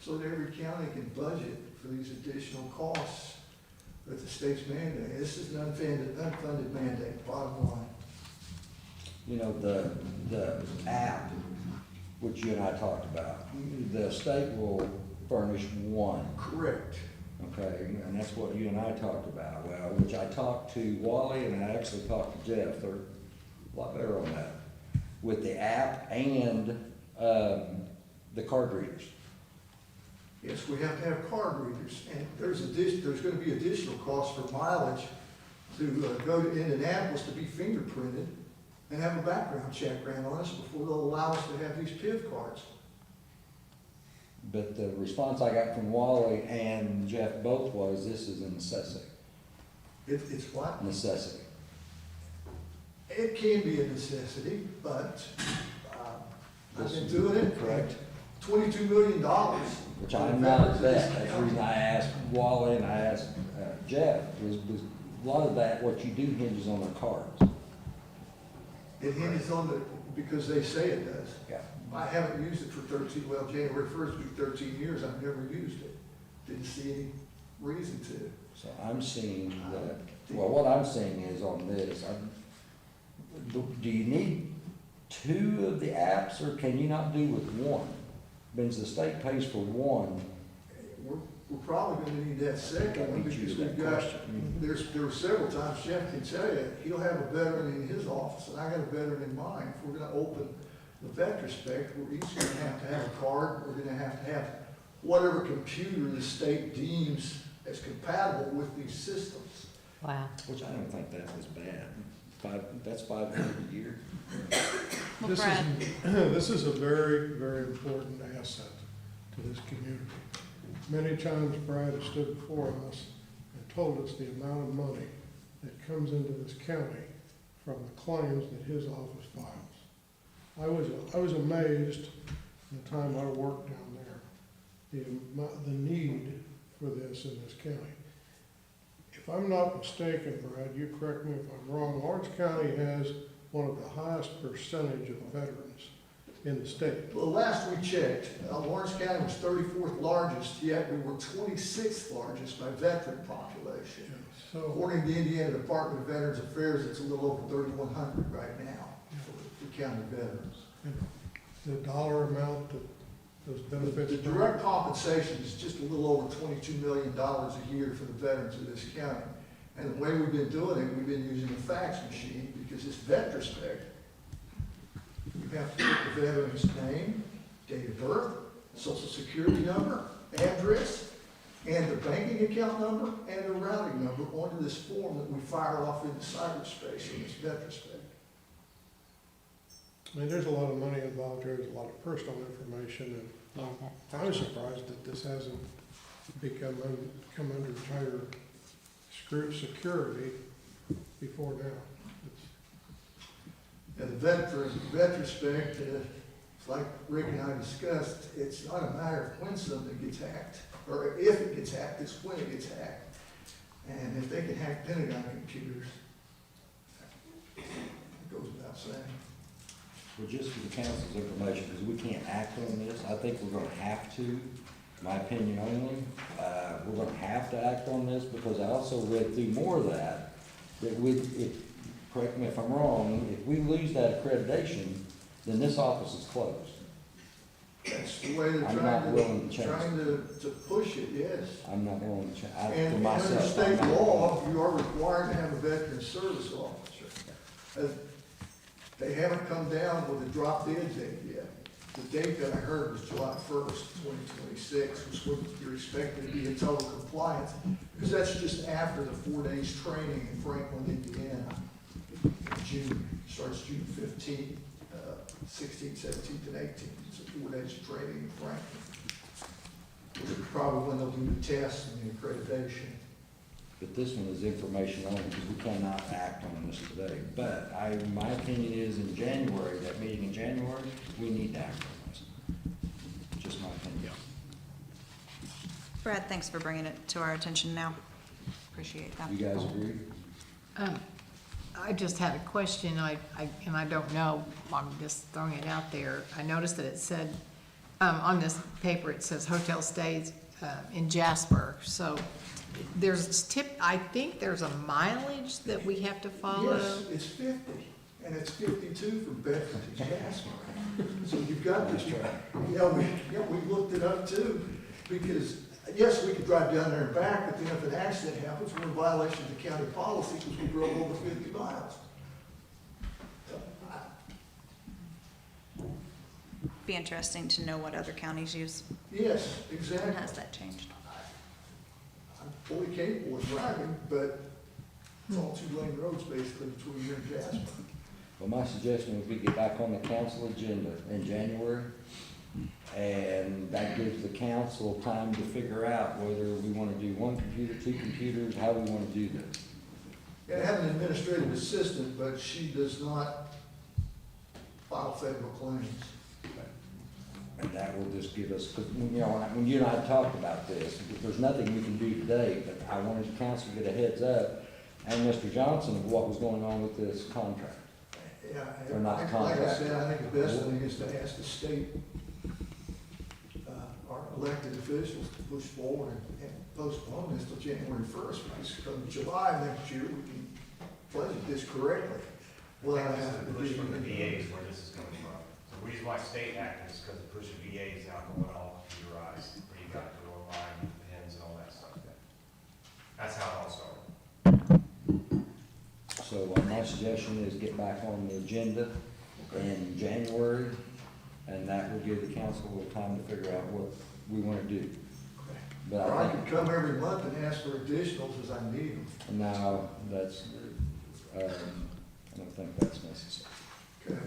[SPEAKER 4] so that every county can budget for these additional costs that the state's mandating. This is an unfunded mandate, bottom line.
[SPEAKER 1] You know, the app, which you and I talked about, the state will furnish one.
[SPEAKER 4] Correct.
[SPEAKER 1] Okay, and that's what you and I talked about, well, which I talked to Wally and I actually talked to Jeff, they're a lot better on that, with the app and, the card readers.
[SPEAKER 4] Yes, we have to have card readers, and there's gonna be additional costs for mileage to go to Indianapolis to be fingerprinted and have a background check ran on us before they'll allow us to have these PIV cards.
[SPEAKER 1] But the response I got from Wally and Jeff both was, this is a necessity,
[SPEAKER 4] It's what?
[SPEAKER 1] necessity.
[SPEAKER 4] It can be a necessity, but I've been doing it.
[SPEAKER 1] Correct.
[SPEAKER 4] $22 million.
[SPEAKER 1] Which I'm not at that, that's the reason I asked Wally and I asked Jeff, was a lot of that, what you do hinges on the cards.
[SPEAKER 4] It hinges on because they say it does.
[SPEAKER 1] Yeah.
[SPEAKER 4] I haven't used it for January 1st will be 13 years, I've never used it. Didn't see any reason to.
[SPEAKER 1] So I'm seeing that, well, what I'm seeing is on this, do you need 2 of the apps or can you not do with one? Means the state pays for one.
[SPEAKER 4] We're probably gonna need that second one
[SPEAKER 1] Beat you to
[SPEAKER 4] because
[SPEAKER 1] that
[SPEAKER 4] we've got,
[SPEAKER 1] question.
[SPEAKER 4] there were several times Jeff can tell you, he'll have a veteran in his office and I got a veteran in mine. If we're gonna open the Vetrospect, we're each gonna have a card, we're gonna have whatever computer the state deems as compatible with these systems.
[SPEAKER 2] Wow.
[SPEAKER 1] Which I don't think that was bad. That's $500 a year.
[SPEAKER 6] Well, Brad,
[SPEAKER 17] This is a very, very important asset to this community. Many times Brad has stood before us and told us the amount of money that comes into this county from the claims that his office files. I was amazed in the time I worked down there, the need for this in this county. If I'm not mistaken, Brad, you correct me if I'm wrong, Lawrence County has one of the highest percentage of veterans in the state.
[SPEAKER 4] Well, last we checked, Lawrence County was 34th largest, yet we were 26th largest by veteran population.
[SPEAKER 17] So,
[SPEAKER 4] According to the Indiana Department of Veterans Affairs, it's a little over 3,100 right now for county veterans.
[SPEAKER 17] the dollar amount that those benefits.
[SPEAKER 4] The direct compensation is just a little over $22 million a year for the veterans of this county. And the way we've been doing it, we've been using a fax machine because it's Vetrospect. You have to put the veteran's name, date of birth, social security number, address, and the banking account number and the routing number onto this form that we fire off into cyberspace in this Vetrospect.
[SPEAKER 17] I mean, there's a lot of money involved here, there's a lot of personal information, and
[SPEAKER 2] Yeah, that.
[SPEAKER 17] I was surprised that this hasn't come under tighter security before now.
[SPEAKER 4] And the vet respect, it's like Rick and I discussed, it's not a matter of when something gets hacked, or if it gets hacked, it's when it gets hacked. And if they can hack Pentagon computers, it goes without saying.
[SPEAKER 1] Well, just for the council's information, because we can't act on this, I think we're gonna have to, my opinion only, we're gonna have to act on this, because I also read through more of that, correct me if I'm wrong, if we lose that accreditation, then this office is closed.
[SPEAKER 4] That's the way they're
[SPEAKER 1] I'm not willing to change
[SPEAKER 4] trying to push it, yes.
[SPEAKER 1] I'm not willing to change, for
[SPEAKER 4] And under
[SPEAKER 1] myself.
[SPEAKER 4] state
[SPEAKER 1] I'm not-
[SPEAKER 4] law, you are required to have a veteran service officer. They haven't come down with a drop dead date yet. The date that I heard was July 1st, 2026, was when you're expected to be in total compliance, because that's just after the 4 days training in Franklin, Indiana. June, starts June 15th, 16th, 17th, and 18th. It's 4 days of training in Franklin. Which is probably when they'll do the test and the accreditation.
[SPEAKER 1] But this one is information only, because we cannot act on this today. But my opinion is in January, that meeting in January, we need to act on this. Just my opinion.
[SPEAKER 6] Brad, thanks for bringing it to our attention now. Appreciate that.
[SPEAKER 1] You guys agree?
[SPEAKER 12] I just had a question, and I don't know, I'm just throwing it out there. I noticed that it said, on this paper, it says hotel stays in Jasper. So I think there's a mileage that we have to follow.
[SPEAKER 4] Yes, it's 50, and it's 52 for Bedford to Jasper. So you've got to, we looked it up too, because, yes, we could drive down there and back, but then if an accident happens, we're in violation of the county policy because we drove over 50 miles.
[SPEAKER 6] Be interesting to know what other counties use.
[SPEAKER 4] Yes, exactly.
[SPEAKER 6] And has that changed?
[SPEAKER 4] I'm fully capable of driving, but it's all 2-lane roads basically between here and Jasper.
[SPEAKER 1] Well, my suggestion would be get back on the council agenda in January, and that gives the council time to figure out whether we want to do 1 computer, 2 computers, how we want to do this.
[SPEAKER 4] Yeah, I have an administrative assistant, but she does not file federal claims.
[SPEAKER 1] And that will just give us, because, you know, when you and I talked about this, there's nothing we can do today, but I wanted the council to get a heads up, and Mr. Johnson, of what was going on with this contract.
[SPEAKER 4] Yeah,
[SPEAKER 1] Or not
[SPEAKER 4] like I
[SPEAKER 1] contract.
[SPEAKER 4] said, I think the best thing is to ask the state, our elected officials to push forward and postpone this till January 1st, because come July next year, we can budget this correctly. Well, I have to
[SPEAKER 15] Push
[SPEAKER 4] be.
[SPEAKER 15] from the VAs where this is coming from. The reason why state acted is because it pushed the VAs out going all computerized, where you got to go online, pins and all that stuff. That's how it all started.
[SPEAKER 1] So my suggestion is get back on the agenda in January, and that will give the council a little time to figure out what we want to do. But
[SPEAKER 4] Or I
[SPEAKER 1] I think,
[SPEAKER 4] could come every month and ask for additionals as I need them.
[SPEAKER 1] no, that's, I don't think that's necessary.
[SPEAKER 4] Okay.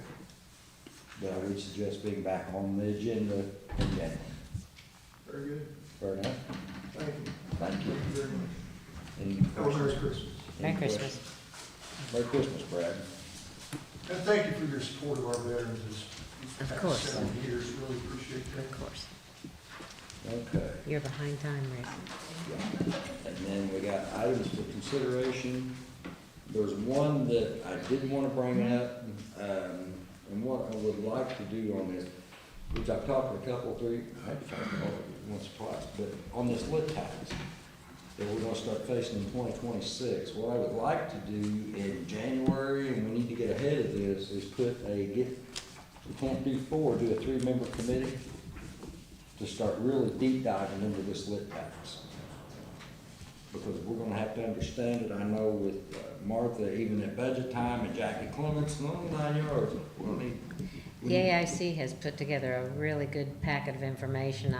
[SPEAKER 1] But I would suggest being back on the agenda in January.
[SPEAKER 4] Very good.
[SPEAKER 1] Fair enough?
[SPEAKER 4] Thank you.
[SPEAKER 1] Thank you.
[SPEAKER 4] Thank you very much.
[SPEAKER 1] Any
[SPEAKER 4] Have a Merry
[SPEAKER 1] questions?
[SPEAKER 4] Christmas.
[SPEAKER 2] Merry
[SPEAKER 1] Any
[SPEAKER 2] Christmas.
[SPEAKER 1] questions? Merry Christmas, Brad.
[SPEAKER 4] And thank you for your support of our veterans this
[SPEAKER 2] Of
[SPEAKER 4] past
[SPEAKER 2] course.
[SPEAKER 4] several years. Really appreciate that.
[SPEAKER 2] Of course.
[SPEAKER 1] Okay.
[SPEAKER 2] You're behind time, Rick.
[SPEAKER 1] And then we got items for consideration. There's one that I did want to bring up, and what I would like to do on this, which I've talked to a couple, 3, once or twice, but on this lit tax that we're gonna start facing in 2026, what I would like to do in January, and we need to get ahead of this, is we can't do 4, do a 3-member committee to start really deep diving into this lit tax. Because we're gonna have to understand it, I know with Martha, even at budget time, and Jackie Clements, and all 9 yards, we're gonna need.
[SPEAKER 2] The AIC has put together a really good packet of information.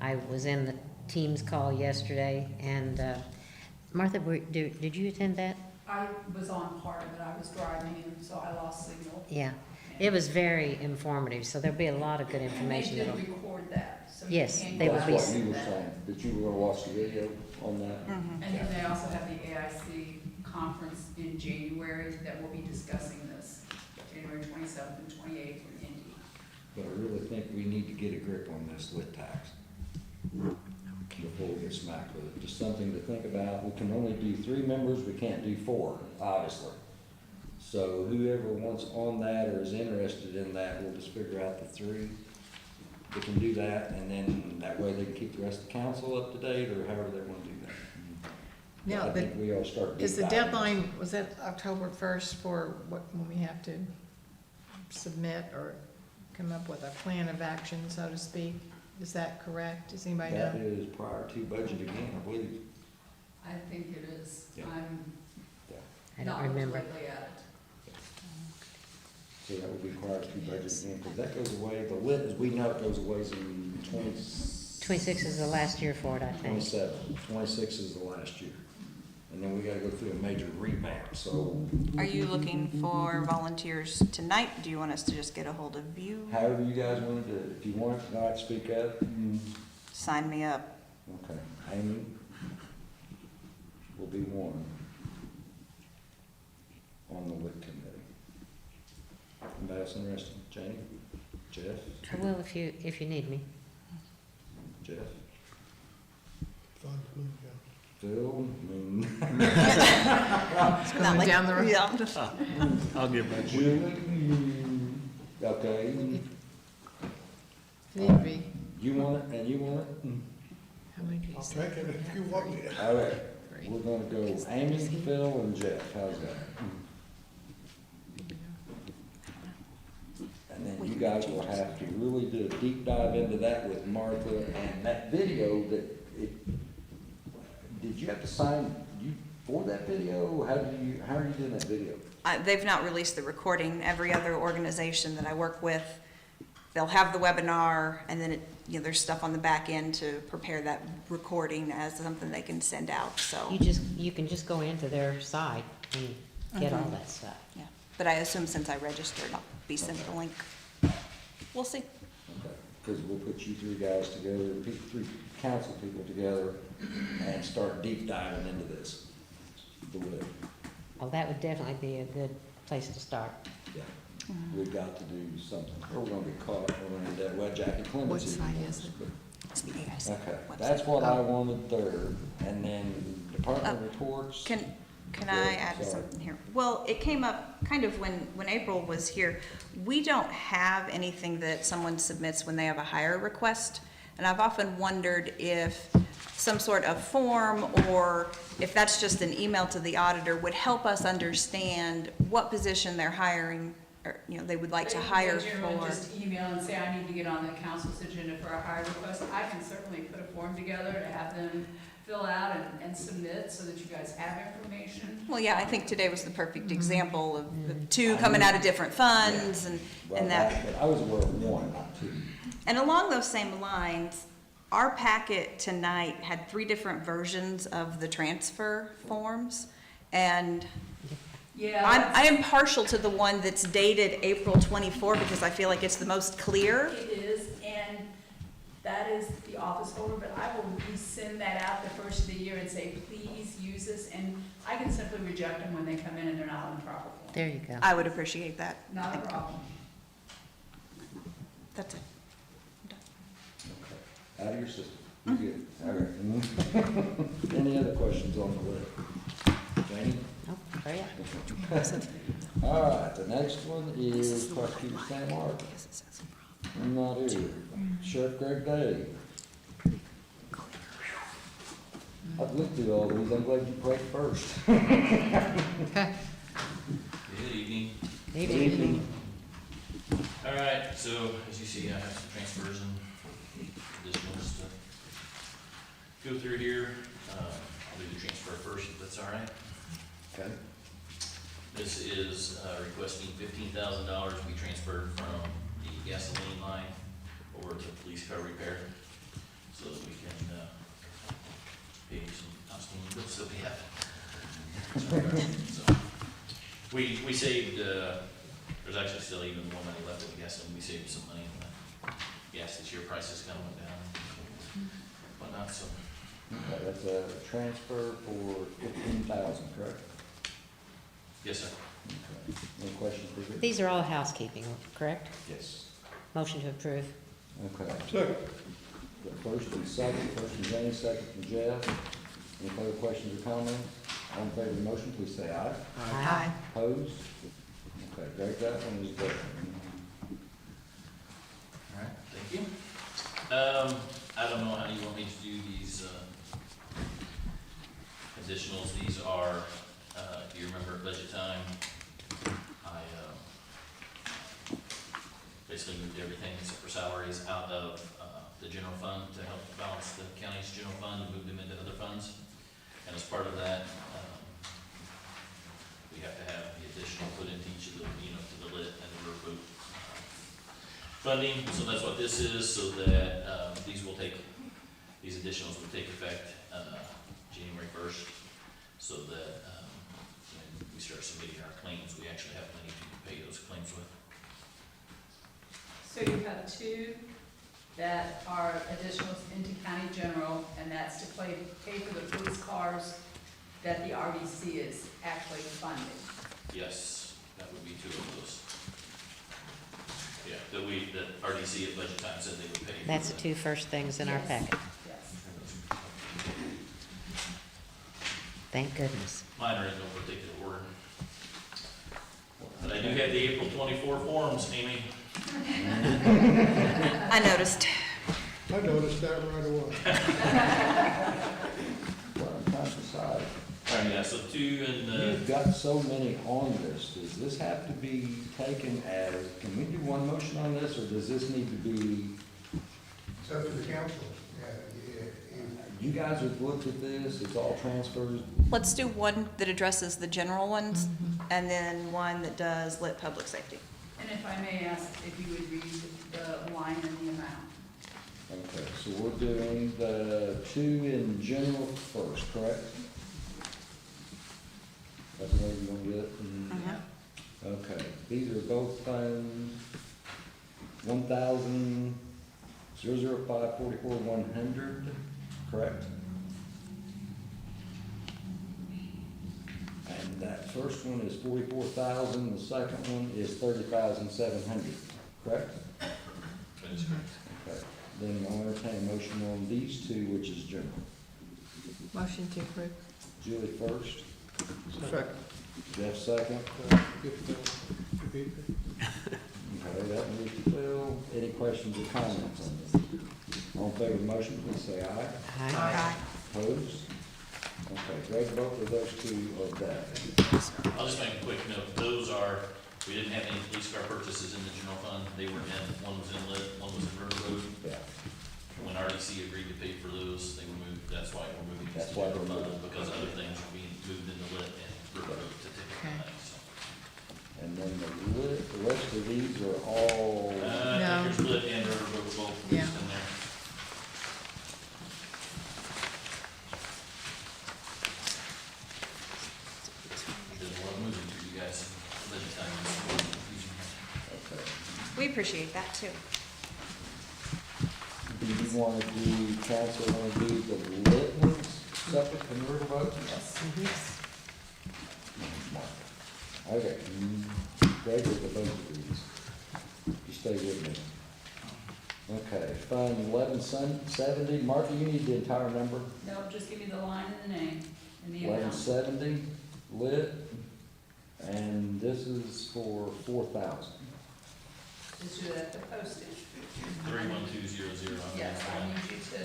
[SPEAKER 2] I was in the Teams call yesterday, and Martha, did you attend that?
[SPEAKER 8] I was on part of it, I was driving, and so I lost signal.
[SPEAKER 2] Yeah, it was very informative, so there'll be a lot of good
[SPEAKER 8] And they
[SPEAKER 2] information.
[SPEAKER 8] did
[SPEAKER 2] that'll-
[SPEAKER 8] record that. so you
[SPEAKER 2] Yes,
[SPEAKER 8] can
[SPEAKER 2] they
[SPEAKER 8] go
[SPEAKER 2] will
[SPEAKER 8] out
[SPEAKER 2] be
[SPEAKER 8] and
[SPEAKER 1] That's what
[SPEAKER 8] do
[SPEAKER 1] you were
[SPEAKER 8] that.
[SPEAKER 1] saying, that you were gonna watch the video on that.
[SPEAKER 6] Mhm.
[SPEAKER 8] And then they also have the AIC conference in January that will be discussing this, January 27th and 28th in Indy.
[SPEAKER 1] But I really think we need to get a grip on this lit tax before we get smacked with it. Just something to think about. We can only do 3 members, we can't do 4, obviously. So whoever wants on that or is interested in that, we'll just figure out the 3 that can do that, and then that way they can keep the rest of the council up to date, or however they wanna do that.
[SPEAKER 12] Now,
[SPEAKER 1] I think we ought to start.
[SPEAKER 12] Is the
[SPEAKER 1] deep diving.
[SPEAKER 12] deadline, was that October 1st for what, when we have to submit or come up with a plan of action, so to speak? Is that correct? Does anybody
[SPEAKER 1] That
[SPEAKER 12] know?
[SPEAKER 1] is prior to budget again, I believe.
[SPEAKER 8] I think it is.
[SPEAKER 1] Yeah.
[SPEAKER 8] I'm
[SPEAKER 1] Yeah.
[SPEAKER 2] I
[SPEAKER 8] not
[SPEAKER 2] don't
[SPEAKER 8] looked
[SPEAKER 2] remember.
[SPEAKER 8] lately at it.
[SPEAKER 1] So that would be prior to budget again, because that goes away, the lit, as we know, it goes away in
[SPEAKER 2] 26 is the last year for it, I think.
[SPEAKER 1] 27. 26 is the last year. And then we gotta go through a major revamp, so
[SPEAKER 6] Are you looking for volunteers tonight? Do you want us to just get a hold of you?
[SPEAKER 1] however you guys wanna do it. If you want it tonight, speak up.
[SPEAKER 6] Sign me up.
[SPEAKER 1] Okay, Amy will be one on the lit committee. Anybody else interested? Janie? Jeff?
[SPEAKER 2] I will if you need me.
[SPEAKER 1] Jeff?
[SPEAKER 17] Fun, blue, yeah.
[SPEAKER 1] Phil?
[SPEAKER 12] It's going down the road.
[SPEAKER 6] Yeah.
[SPEAKER 5] I'll get back
[SPEAKER 1] Julie? Okay.
[SPEAKER 12] Need be.
[SPEAKER 1] You want it, and you want it?
[SPEAKER 12] How many do you
[SPEAKER 17] I'll
[SPEAKER 12] say?
[SPEAKER 17] take it if you want it.
[SPEAKER 1] All right,
[SPEAKER 12] Three.
[SPEAKER 1] we're gonna go Amy, Phil, and Jeff, how's that? And then you guys will have to really do a deep dive into that with Martha, and that video did you have to sign, for that video? How are you doing that video?
[SPEAKER 6] They've not released the recording. Every other organization that I work with, they'll have the webinar, and then there's stuff on the back end to prepare that recording as something they can send out, so.
[SPEAKER 2] You can just go into their site and get all
[SPEAKER 6] Mhm.
[SPEAKER 2] that stuff.
[SPEAKER 6] Yeah, but I assume since I registered, I'll be sent the link. We'll see.
[SPEAKER 1] Okay, because we'll put you 3 guys together, 3 council people together, and start deep diving into this. The way.
[SPEAKER 2] Well, that would definitely be a good place to start.
[SPEAKER 1] Yeah, we've got to do something, or we're gonna be caught, we're gonna end up, well, Jackie Clemens.
[SPEAKER 12] What site is it?
[SPEAKER 6] It's the AIC
[SPEAKER 1] Okay,
[SPEAKER 6] website.
[SPEAKER 1] that's what I wanted there, and then department reports.
[SPEAKER 6] Can
[SPEAKER 1] Go
[SPEAKER 6] I
[SPEAKER 1] ahead,
[SPEAKER 6] add
[SPEAKER 1] sorry.
[SPEAKER 6] something here? Well, it came up kind of when April was here. We don't have anything that someone submits when they have a hire request. And I've often wondered if some sort of form, or if that's just an email to the auditor, would help us understand what position they're hiring, or, they would like to hire
[SPEAKER 8] They generally
[SPEAKER 6] for.
[SPEAKER 8] just email and say, I need to get on the council's agenda for a hire request. I can certainly put a form together to have them fill out and submit so that you guys have information.
[SPEAKER 6] Well, yeah, I think today was the perfect example of the 2 coming out of different funds
[SPEAKER 1] Well,
[SPEAKER 6] and that.
[SPEAKER 1] But I was aware of 1, not 2.
[SPEAKER 6] And along those same lines, our packet tonight had 3 different versions of the transfer forms. And
[SPEAKER 8] Yeah.
[SPEAKER 6] I am partial to the one that's dated April 24 because I feel like it's the most clear.
[SPEAKER 8] It is, and that is the office holder, but I will resend that out the first of the year and say, please use this, and I can simply reject them when they come in and they're not on the proper form.
[SPEAKER 2] There you go.
[SPEAKER 6] I would appreciate that.
[SPEAKER 8] Not a
[SPEAKER 6] Thank you.
[SPEAKER 8] problem.
[SPEAKER 6] That's it.
[SPEAKER 1] Okay, out of your system, you're good, all right. Any other questions on the list? Janie?
[SPEAKER 2] Nope, hurry up.
[SPEAKER 1] All right, the next one is Prosecutor Sam Martin. I'm not here. Sheriff Greg Day. I've looked through all these, I'm glad you prayed first.
[SPEAKER 2] Okay.
[SPEAKER 3] Good evening.
[SPEAKER 2] Good evening.
[SPEAKER 3] All right, so as you see, I have some transfers and additionals to go through here. I'll do the transfer first, if that's all right.
[SPEAKER 1] Okay.
[SPEAKER 3] This is requesting $15,000 to be transferred from the gasoline line over to police car repair, so that we can pay some outstanding bills that we have. So, we saved, there's actually still even more money left with the gasoline, we saved some money on that gas this year, prices kind of went down, whatnot, so.
[SPEAKER 1] Okay, that's a transfer for 15,000, correct?
[SPEAKER 3] Yes, sir.
[SPEAKER 1] Okay. Any questions for Vic?
[SPEAKER 2] These are all housekeeping, correct?
[SPEAKER 1] Yes.
[SPEAKER 2] Motion to approve.
[SPEAKER 1] Okay.
[SPEAKER 17] Second.
[SPEAKER 1] The first and second, first from James, second from Jeff. Any further questions or comments? All in favor of the motion, please say aye.
[SPEAKER 2] Aye.
[SPEAKER 1] Opposed? Okay, Greg, that one is done.
[SPEAKER 3] All right, thank you. I don't know how you want me to do these, additionals. These are, if you remember at budget time, I, basically moved everything except for salaries out of, the general fund to help balance the county's general fund and move them into other funds. And as part of that, we have to have the additional put into each of the, to the lit and the river boat funding. So that's what this is, so that, these additionals will take effect, January 1st, so that, when we start submitting our claims, we actually have money to pay those claims with.
[SPEAKER 8] So you have two that are additionals into county general, and that's to pay for the police cars that the RDC is actually funding.
[SPEAKER 3] Yes, that would be two of those. Yeah, that RDC at budget time said they would pay.
[SPEAKER 2] That's the two first things in our
[SPEAKER 8] Yes.
[SPEAKER 2] packet.
[SPEAKER 8] Yes.
[SPEAKER 2] Thank goodness.
[SPEAKER 3] Mine are in no particular order. But I do have the April 24 forms, Amy.
[SPEAKER 6] I noticed.
[SPEAKER 17] I noticed that right away.
[SPEAKER 1] Well, I'm trying to decide.
[SPEAKER 3] All right, yeah, so two in the,
[SPEAKER 1] You've got so many on this. Does this have to be taken as, can we do one motion on this, or does this need to be,
[SPEAKER 16] It's up to the council.
[SPEAKER 1] you guys have looked at this, it's all transfers?
[SPEAKER 6] Let's do one that addresses the general ones, and then one that does lit public safety.
[SPEAKER 8] And if I may ask if you would read the line and the amount.
[SPEAKER 1] Okay, so we're doing the two in general first, correct? That's the way you want to get it?
[SPEAKER 6] Mhm.
[SPEAKER 1] Okay, these are both funds, 1,005,44,100, correct? And that first one is 44,000, the second one is 30,700, correct?
[SPEAKER 3] that is correct.
[SPEAKER 1] Okay, then I'll entertain a motion on these two, which is general.
[SPEAKER 12] Motion to approve.
[SPEAKER 1] Julie first,
[SPEAKER 17] Second.
[SPEAKER 1] Jeff second.
[SPEAKER 17] If
[SPEAKER 1] Okay, that moves to Phil. Any questions or comments on this? All in favor of the motion, please say aye.
[SPEAKER 2] Aye.
[SPEAKER 1] Opposed? Okay, Greg, both of those two are back.
[SPEAKER 3] I'll just make a quick note, those are, we didn't have any police car purchases in the general fund, they were in, one was in lit, one was in river road.
[SPEAKER 1] Yeah,
[SPEAKER 3] When RDC agreed to pay for those, they were moved, that's why we're moving these
[SPEAKER 1] That's
[SPEAKER 3] to
[SPEAKER 1] why
[SPEAKER 3] general
[SPEAKER 1] they're
[SPEAKER 3] fund,
[SPEAKER 1] moving.
[SPEAKER 3] because other things are being moved into lit and river road to take
[SPEAKER 12] Okay.
[SPEAKER 3] money, so.
[SPEAKER 1] and then the rest of these are all,
[SPEAKER 3] I
[SPEAKER 12] No.
[SPEAKER 3] think there's lit and river road both
[SPEAKER 12] Yeah.
[SPEAKER 3] mixed in there. There's a lot of moving for you guys, budget time is confusing.
[SPEAKER 1] okay.
[SPEAKER 6] We appreciate that too.
[SPEAKER 1] Do you want to do, council want to do the lit ones separate from the river boat? Okay, Greg with the both of these. You stay with me. Okay, Fund 1170, Mark, do you need the entire number?
[SPEAKER 8] No, just give me the line and the name and the amount.
[SPEAKER 1] 1170, lit, and this is for 4,000.
[SPEAKER 8] Just do that for postage.
[SPEAKER 3] 31200.
[SPEAKER 8] Yes, I need you to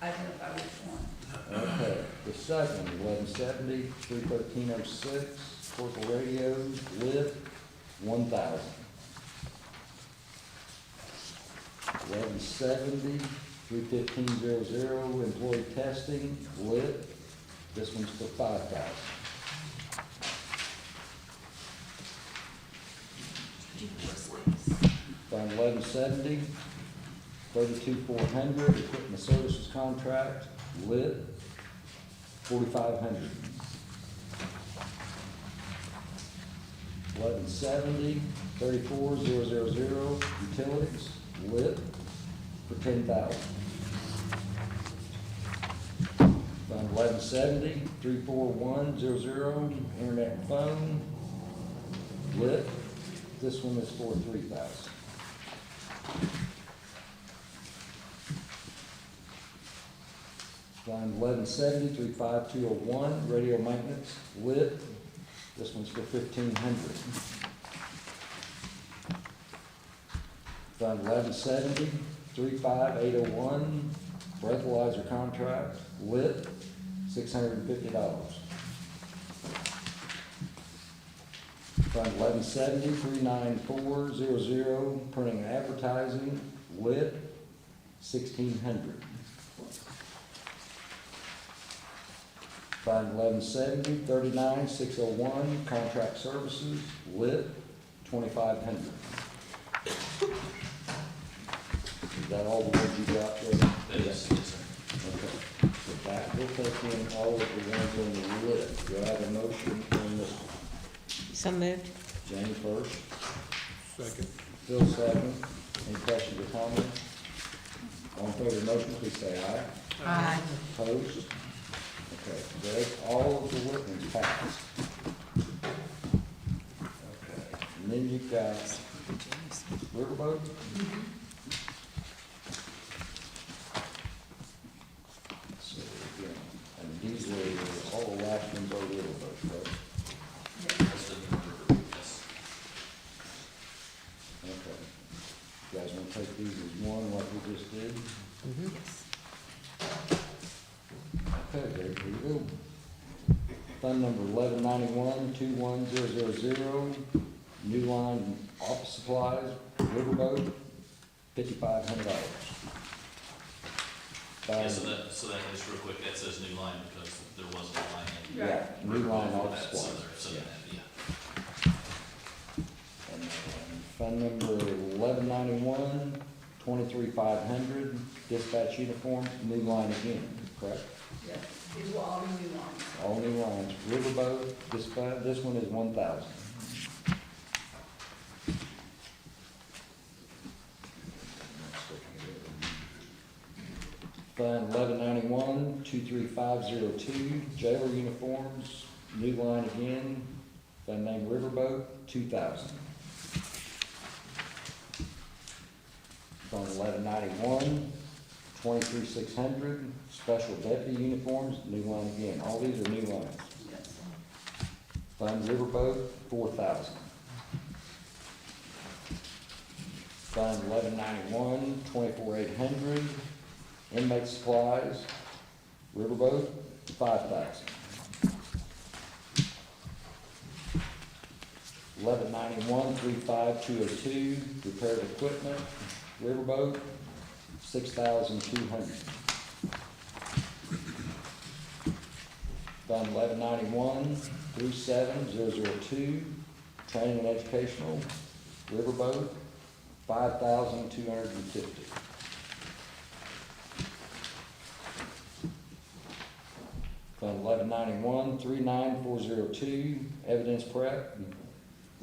[SPEAKER 8] identify which one.
[SPEAKER 1] Okay, the second, 1170, 31306, Corporal radios, lit, 1,000. 1170, 31500, employee testing, lit, this one's for 5,000. Fund 1170, 32,400, equipment services contract, lit, 4,500. 1170, 34,000, utilities, lit, for $10,000. Fund 1170, 34100, internet and phone, lit. This one is for $3,000. Fund 1170, 35201, radio maintenance, lit. This one's for $1,500. Fund 1170, 35801, breathalyzer contract, lit, $650. Fund 1170, 39400, printing and advertising, lit, $1,600. Fund 1170, 39601, contract services, lit, $2,500. Is that all the ones you got there?
[SPEAKER 3] That is, yes, sir.
[SPEAKER 1] Okay, so that will take in all of the ones on the list. Do I have a motion on this?
[SPEAKER 2] So moved.
[SPEAKER 1] Jane first,
[SPEAKER 17] Second.
[SPEAKER 1] Phil second. Any questions or comments? All in favor of the motion, please say aye.
[SPEAKER 12] Aye.
[SPEAKER 1] Opposed? Okay, Greg, all of the witnesses passed. Okay, and then you've got Riverboat. So, again, and these are, all the last ones are Riverboat, right?
[SPEAKER 3] Most of them were, yes.
[SPEAKER 1] Okay. You guys wanna take these as one, like we just did? Okay, there we go. Fund number 1191, 21000, new line office supplies, Riverboat, $5,500.
[SPEAKER 3] Yeah, so that, just real quick, that says new line because there wasn't a line in.
[SPEAKER 1] Yeah, new line
[SPEAKER 3] for
[SPEAKER 1] office
[SPEAKER 3] that, so
[SPEAKER 1] supplies.
[SPEAKER 3] there- so
[SPEAKER 1] Yeah.
[SPEAKER 3] that, yeah.
[SPEAKER 1] And then fund number 1191, 23,500, dispatch uniform, new line again, correct?
[SPEAKER 8] Yes, these were all new ones.
[SPEAKER 1] All new lines, Riverboat, dispatch, this one is 1,000. Fund 1191, 23502, jailer uniforms, new line again, fund name Riverboat, 2,000. Fund 1191, 23,600, special deputy uniforms, new line again, all these are new lines.
[SPEAKER 8] Yes.
[SPEAKER 1] Fund Riverboat, 4,000. Fund 1191, 24,800, inmate supplies, Riverboat, 5,000. 1191, 35202, repaired equipment, Riverboat, 6,200. Fund 1191, 37002, training and educational, Riverboat, 5,250. Fund 1191, 39402, evidence prep,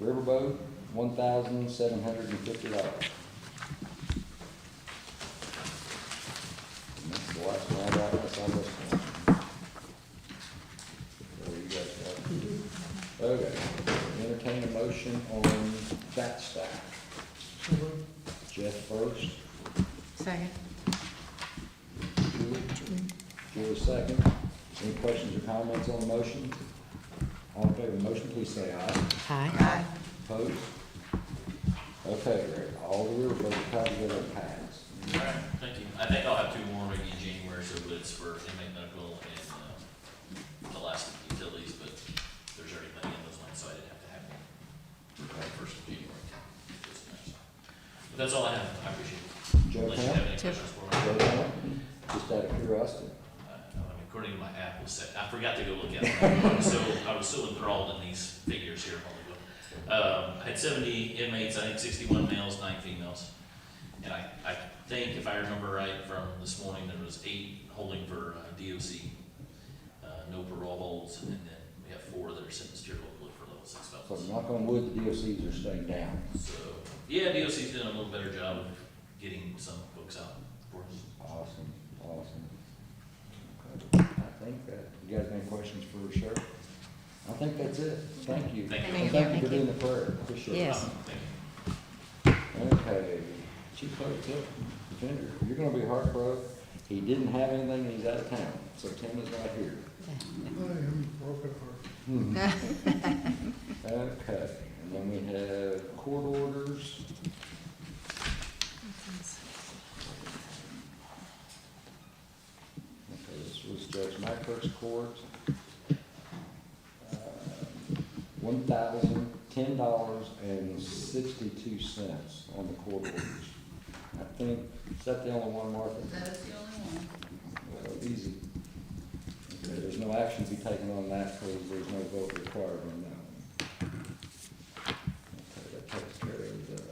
[SPEAKER 1] Riverboat, $1,750. And that's the last one I got, that's on this one. There you guys got it. Okay, entertain a motion on that stack. Jeff first,
[SPEAKER 12] Second.
[SPEAKER 1] Julie second. Any questions or comments on the motion? All in favor of the motion, please say aye.
[SPEAKER 2] Aye.
[SPEAKER 1] Opposed? Okay, Greg, all the Riverboat copies that are passed.
[SPEAKER 3] All right, thank you. I think I'll have two more maybe in January, so it's for inmate medical and, the last utilities, but there's already money in those lines, so I didn't have to have one. First of January. But that's all I have. I appreciate it.
[SPEAKER 1] Joe
[SPEAKER 3] Unless you
[SPEAKER 1] Camp?
[SPEAKER 3] have any questions for me.
[SPEAKER 1] Joe Camp? Just out of curiosity.
[SPEAKER 3] According to my app was set, I forgot to go look at it. So I was so enthralled in these figures here a while ago. I had 70 inmates, I think 61 males, 9 females. And I think, if I remember right from this morning, there was 8 holding for DOC, no parole holds, and then we have 4 that are sentenced here locally for level 6
[SPEAKER 1] So
[SPEAKER 3] felons.
[SPEAKER 1] knock on wood, the DOCs are staying down.
[SPEAKER 3] So, yeah, DOC's doing a little better job of getting some folks out.
[SPEAKER 9] course.
[SPEAKER 1] Awesome, awesome. Okay. I think that, you guys have any questions for the sheriff? I think that's it. Thank you.
[SPEAKER 3] Thank
[SPEAKER 2] you.
[SPEAKER 1] And thank you for doing the prayer. Appreciate it.
[SPEAKER 2] Yes.
[SPEAKER 3] Thank you.
[SPEAKER 1] Okay, Chief Clerk, Defender, you're gonna be heartbroken. He didn't have anything, and he's out of town, so Tim is not here.
[SPEAKER 17] I am broken heart.
[SPEAKER 1] Okay, and then we have court orders. Okay, this was Judge Mackberg's court. $1,010.62 on the court orders. I think, is that the only one, Martha?
[SPEAKER 8] That is the only one.
[SPEAKER 1] Well, easy. Okay, there's no action to be taken on that because there's no vote required on that one. Okay, that takes care of that.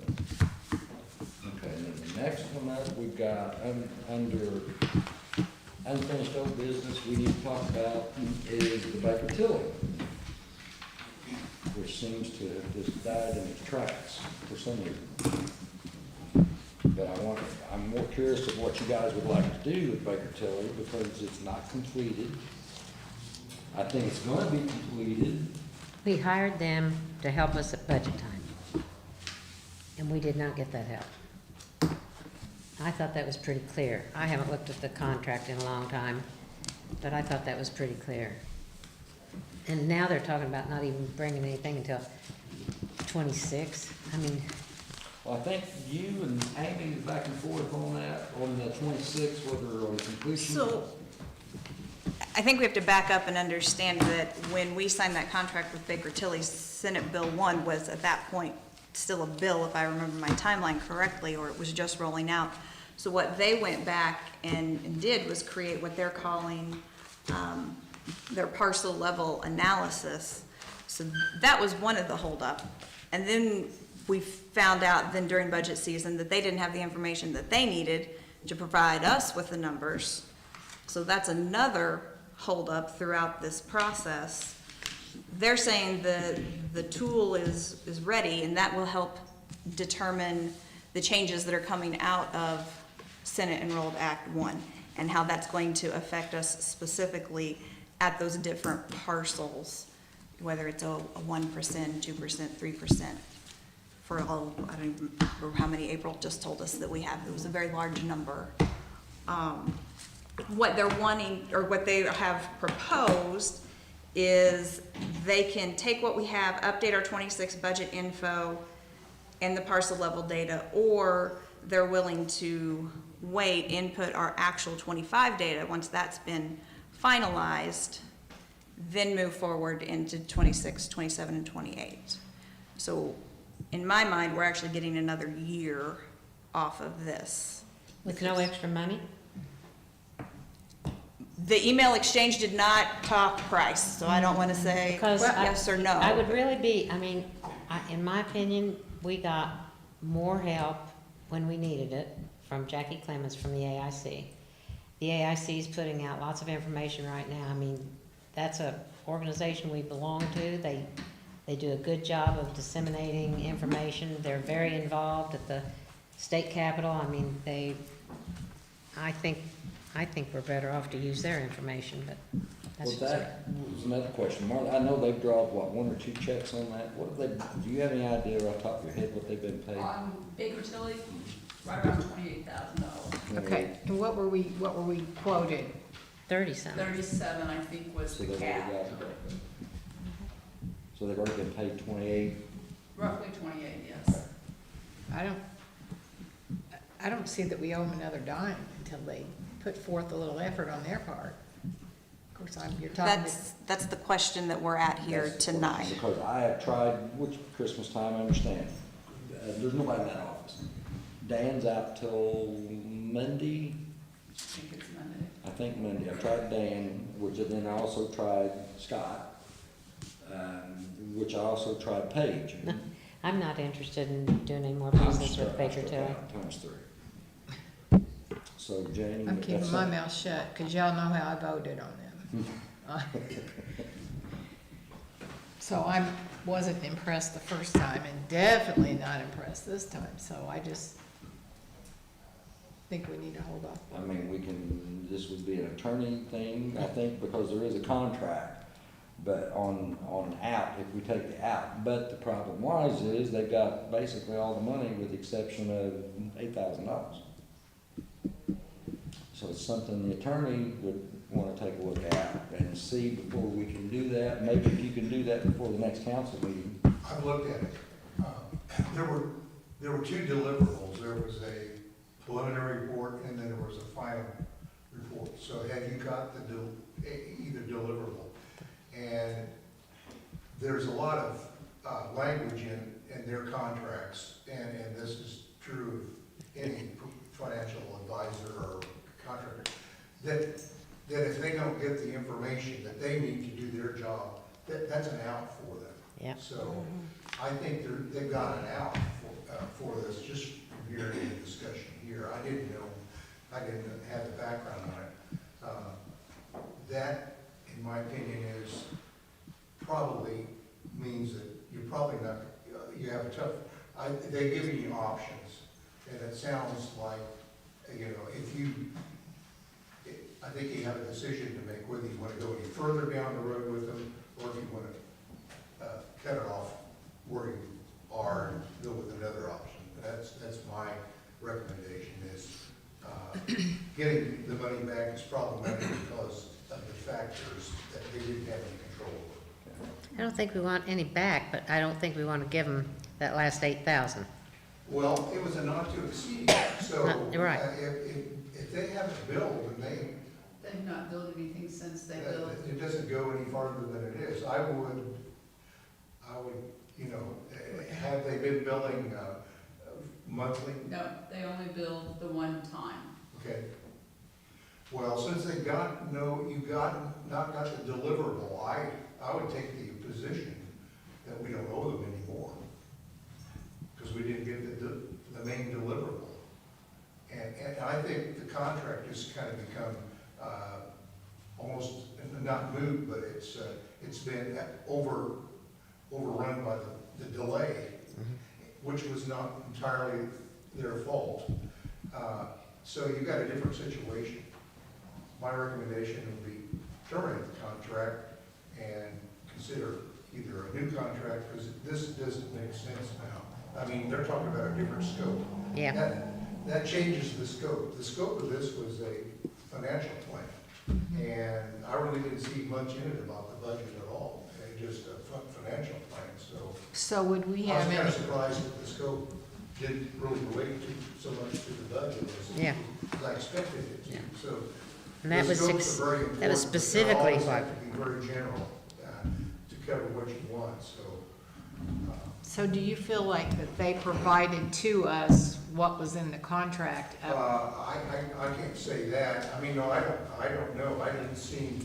[SPEAKER 1] Okay, and then the next one up, we've got, under unfinished old business, we need to talk about is the Baker Tilly, which seems to have just died in its tracks for some reason. But I'm more curious of what you guys would like to do with Baker Tilly because it's not completed. I think it's gonna be completed.
[SPEAKER 2] We hired them to help us at budget time, and we did not get that help. I thought that was pretty clear. I haven't looked at the contract in a long time, but I thought that was pretty clear. And now they're talking about not even bringing anything until 26. I mean,
[SPEAKER 1] Well, I think you and Amy is back and forth on that, on the 26th, whether on completion.
[SPEAKER 6] So, I think we have to back up and understand that when we signed that contract with Baker Tilly, Senate Bill 1 was at that point still a bill, if I remember my timeline correctly, or it was just rolling out. So what they went back and did was create what they're calling their parcel level analysis. So that was one of the holdup. And then we found out then during budget season that they didn't have the information that they needed to provide us with the numbers. So that's another holdup throughout this process. They're saying the tool is ready, and that will help determine the changes that are coming out of Senate Enrolled Act 1 and how that's going to affect us specifically at those different parcels, whether it's a 1%, 2%, 3%. For all, I don't even remember how many April just told us that we have. It was a very large number. What they're wanting, or what they have proposed, is they can take what we have, update our 26 budget info and the parcel level data, or they're willing to wait, input our actual 25 data once that's been finalized, then move forward into 26, 27, and 28. So in my mind, we're actually getting another year off of this.
[SPEAKER 2] with no extra money?
[SPEAKER 6] The email exchange did not talk price, so I don't want to say
[SPEAKER 2] Because
[SPEAKER 6] yes or no.
[SPEAKER 2] I would really be, I mean, in my opinion, we got more help when we needed it from Jackie Clemens from the AIC. The AIC is putting out lots of information right now. I mean, that's a organization we belong to. They do a good job of disseminating information. They're very involved at the state capitol. I mean, I think we're better off to use their information, but that's
[SPEAKER 1] Well,
[SPEAKER 2] just.
[SPEAKER 1] that was another question. Martha, I know they've drawn, what, 1 or 2 checks on that? What have they, do you have any idea off the top of your head what they've been paid?
[SPEAKER 8] On Baker Tilly, right around $28,000.
[SPEAKER 12] Okay, and what were we quoted?
[SPEAKER 2] 30-something.
[SPEAKER 8] 37, I think, was
[SPEAKER 1] So
[SPEAKER 8] the
[SPEAKER 1] they've already
[SPEAKER 8] cap.
[SPEAKER 1] got it. So they've already been paid 28?
[SPEAKER 8] Roughly 28, yes.
[SPEAKER 12] I don't see that we owe them another dime until they put forth a little effort on their part. Of course, you're talking.
[SPEAKER 6] That's the question that we're at here
[SPEAKER 1] That's-
[SPEAKER 6] tonight.
[SPEAKER 1] Because I have tried, which Christmas time, I understand. There's nobody in that office. Dan's out till Monday,
[SPEAKER 8] I think it's Monday.
[SPEAKER 1] I think Monday. I tried Dan, which then I also tried Scott, which I also tried Paige.
[SPEAKER 2] I'm not interested in doing any more business with Baker Tilly.
[SPEAKER 1] Times 3. So Jane.
[SPEAKER 12] I'm keeping
[SPEAKER 1] that's
[SPEAKER 12] my
[SPEAKER 1] something-
[SPEAKER 12] mouth shut, because y'all know how I voted on them. So I wasn't impressed the first time, and definitely not impressed this time, so think we need to hold off.
[SPEAKER 1] I mean, this would be an attorney thing, I think, because there is a contract. But on out, if we take the out, but the problem was is they've got basically all the money with the exception of $8,000. So it's something the attorney would wanna take a look at and see before we can do that. Maybe if you can do that before the next council meeting.
[SPEAKER 16] I've looked at it. There were two deliverables. There was a preliminary report and then there was a final report. So have you got either deliverable? And there's a lot of language in their contracts, and this is true of any financial advisor or contractor, that if they don't get the information that they need to do their job, that's an out for them.
[SPEAKER 2] Yep.
[SPEAKER 16] So I think they've got an out for this, just from hearing the discussion here. I didn't have the background on it. That, in my opinion, probably means that you're probably not, you have a tough, they're giving you options, and it sounds like, I think you have a decision to make whether you want to go any further down the road with them, or if you want to cut it off where you are and go with another option. That's my recommendation is, getting the money back is problematic because of the factors that they didn't have any control over.
[SPEAKER 2] I don't think we want any back, but I don't think we want to give them that last 8,000.
[SPEAKER 16] Well, it was a not to exceed, so
[SPEAKER 2] Right.
[SPEAKER 16] If they haven't billed and
[SPEAKER 8] They've not billed anything since they billed.
[SPEAKER 16] it doesn't go any farther than it is, I would, have they been billing monthly?
[SPEAKER 8] No, they only billed the one time.
[SPEAKER 16] Okay. Well, since they not got the deliverable, I would take the position that we don't owe them anymore, because we didn't get the main deliverable. And I think the contract has kind of become almost, not moot, but it's been overrun by the delay, which was not entirely their fault. So you've got a different situation. My recommendation would be terminate the contract and consider either a new contract, because this doesn't make sense now. I mean, they're talking about a different scope.
[SPEAKER 2] Yeah.
[SPEAKER 16] That changes the scope. The scope of this was a financial plan, and I really didn't see much in it about the budget at all, just a financial plan, so.
[SPEAKER 12] So would we
[SPEAKER 16] I was
[SPEAKER 12] have
[SPEAKER 16] kind
[SPEAKER 12] any,
[SPEAKER 16] of surprised that the scope didn't really relate so much to the budget as I expected it to, so.
[SPEAKER 2] And that
[SPEAKER 16] the
[SPEAKER 2] was,
[SPEAKER 16] scopes are very
[SPEAKER 2] that was
[SPEAKER 16] important, but they
[SPEAKER 2] specifically
[SPEAKER 16] always
[SPEAKER 2] why.
[SPEAKER 16] have to be very general to cover what you want, so.
[SPEAKER 12] so do you feel like that they provided to us what was in the contract?
[SPEAKER 16] I can't say that. I mean, no, I don't know. I didn't see,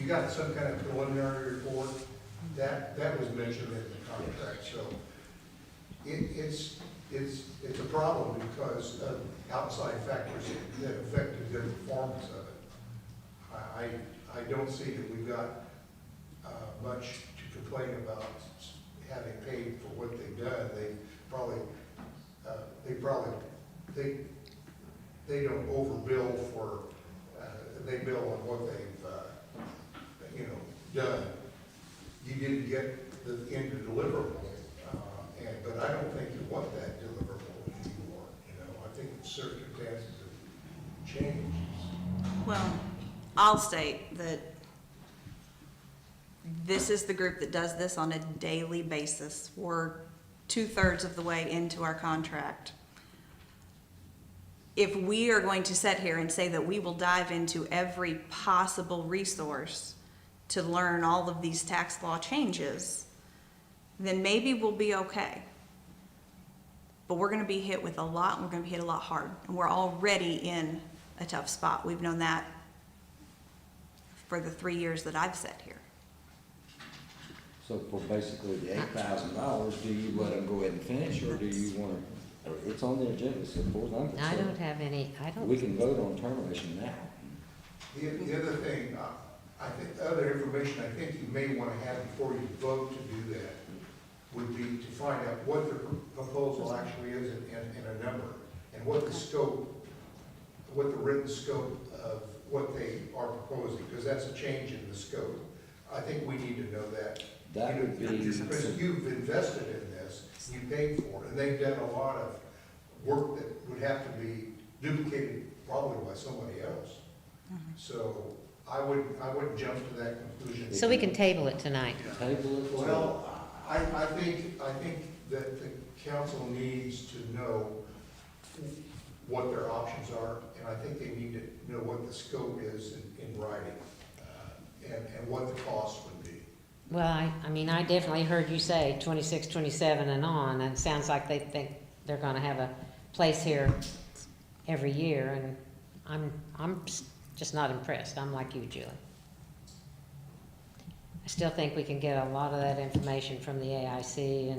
[SPEAKER 16] you got some kind of preliminary report? That was mentioned in the contract, so it's a problem because of outside factors that affected the performance of it. I don't see that we've got much to complain about having paid for what they've done. They don't overbill for, they bill on what they've, done. You didn't get the end deliverable, but I don't think you want that deliverable anymore, I think the circumstances have changed.
[SPEAKER 6] Well, I'll state that this is the group that does this on a daily basis. We're 2/3 of the way into our contract. If we are going to sit here and say that we will dive into every possible resource to learn all of these tax law changes, then maybe we'll be okay. But we're gonna be hit with a lot, and we're gonna be hit a lot hard. And we're already in a tough spot. We've known that for the 3 years that I've sat here.
[SPEAKER 1] So for basically the $8,000, do you let them go ahead and finish, or do you want to, it's on the agenda, so as far as I'm concerned.
[SPEAKER 2] I don't have any,
[SPEAKER 1] We can vote on termination now.
[SPEAKER 16] The other thing, I think, other information I think you may want to have before you vote to do that would be to find out what the proposal actually is in a number, and what the scope what the written scope of what they are proposing, because that's a change in the scope. I think we need to know that.
[SPEAKER 1] That would be.
[SPEAKER 16] Because you've invested in this, you paid for it, and they've done a lot of work that would have to be duplicated probably by somebody else. So I wouldn't jump to that conclusion.
[SPEAKER 2] So we can table it tonight.
[SPEAKER 1] Table it.
[SPEAKER 16] Well, I think that the council needs to know what their options are, and I think they need to know what the scope is in writing, and what the cost would be.
[SPEAKER 2] Well, I mean, I definitely heard you say 26, 27 and on, and it sounds like they think they're gonna have a place here every year, and I'm just not impressed. I'm like you, Julie. I still think we can get a lot of that information from the AIC,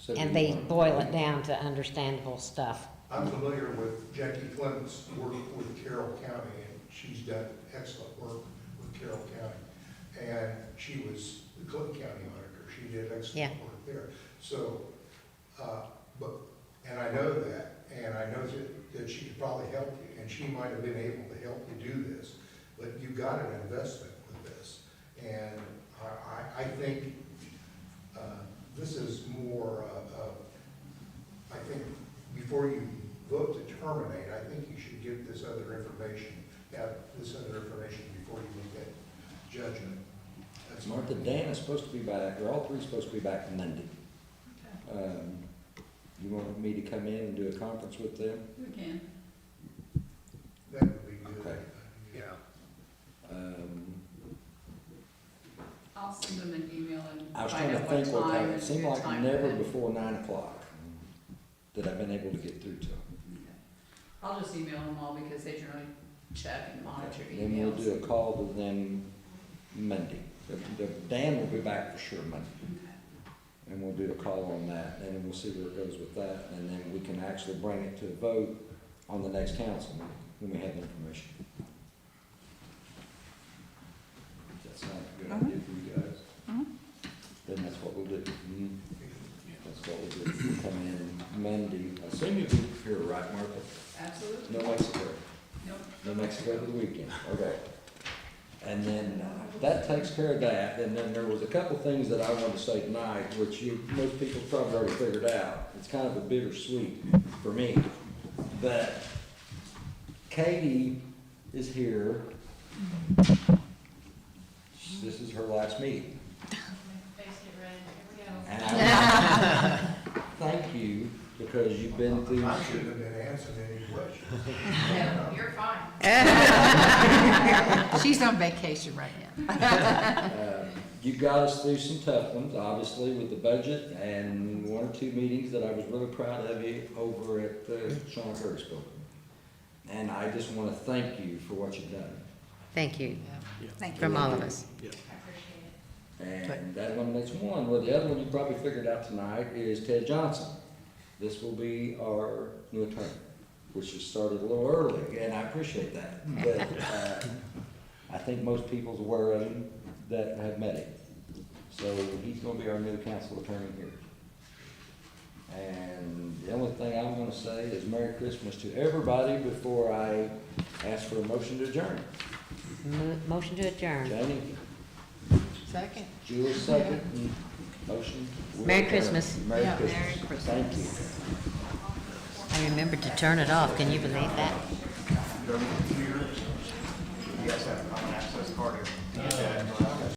[SPEAKER 2] and they boil it down to understandable stuff.
[SPEAKER 16] I'm familiar with Jackie Clements' work with Carroll County, and she's done excellent work with Carroll County. And she was the Clinton County auditor. She did excellent work there. So, and I know that, and I know that she could probably help you, and she might have been able to help you do this. But you got an investment with this. And I think this is more, I think before you vote to terminate, I think you should get this other information, have this other information before you make that judgment. That's
[SPEAKER 1] Martha, Dan is supposed to be back, or all three supposed to be back Monday. You want me to come in and do a conference with them?
[SPEAKER 8] We can.
[SPEAKER 16] That would be good.
[SPEAKER 1] Okay.
[SPEAKER 16] Yeah.
[SPEAKER 8] I'll send them an email and
[SPEAKER 1] I was
[SPEAKER 8] find
[SPEAKER 1] trying to
[SPEAKER 8] out what
[SPEAKER 1] think what
[SPEAKER 8] time
[SPEAKER 1] time,
[SPEAKER 8] and
[SPEAKER 1] it seemed
[SPEAKER 8] good
[SPEAKER 1] like
[SPEAKER 8] time
[SPEAKER 1] never
[SPEAKER 8] for them.
[SPEAKER 1] before 9 o'clock that I've been able to get through to them.
[SPEAKER 8] I'll just email them all because they generally check and monitor emails.
[SPEAKER 1] Then we'll do a call to them Monday. Dan will be back for sure Monday. And we'll do a call on that, and then we'll see where it goes with that, and then we can actually bring it to a vote on the next council meeting when we have the information. That sounds like a good idea for you guys. Then that's what we'll do. That's what we'll do. We'll come in Monday. I assume you'll be here, right, Martha?
[SPEAKER 8] Absolutely.
[SPEAKER 1] No Mexico?
[SPEAKER 8] Nope.
[SPEAKER 1] No Mexico for the weekend, okay. And then that takes care of that, and then there was a couple things that I wanted to say tonight, which most people probably already figured out. It's kind of a bittersweet for me, but Katie is here. This is her last meeting. And I thank you, because you've been through.
[SPEAKER 16] I shouldn't have been answering any questions.
[SPEAKER 8] No, you're fine.
[SPEAKER 12] She's on vacation right now.
[SPEAKER 1] You got us through some tough ones, obviously, with the budget and one or two meetings that I was really proud of you over at Sean Curtis Building. And I just want to thank you for what you've done.
[SPEAKER 2] Thank you,
[SPEAKER 6] Thank you.
[SPEAKER 2] from all of us.
[SPEAKER 1] And that eliminates one. Well, the other one you probably figured out tonight is Ted Johnson. This will be our new attorney, which has started a little early, and I appreciate that. But I think most people's aware of him that have met him. So he's gonna be our new council attorney here. And the only thing I'm gonna say is Merry Christmas to everybody before I ask for a motion to adjourn.
[SPEAKER 2] Motion to adjourn.
[SPEAKER 1] Janie?
[SPEAKER 12] Second.
[SPEAKER 1] Julie, second. Motion. We'll
[SPEAKER 2] Merry
[SPEAKER 1] adjourn.
[SPEAKER 2] Christmas.
[SPEAKER 1] Merry
[SPEAKER 12] Yeah.
[SPEAKER 1] Christmas. Thank you.
[SPEAKER 2] I remembered to turn it off. Can you believe that?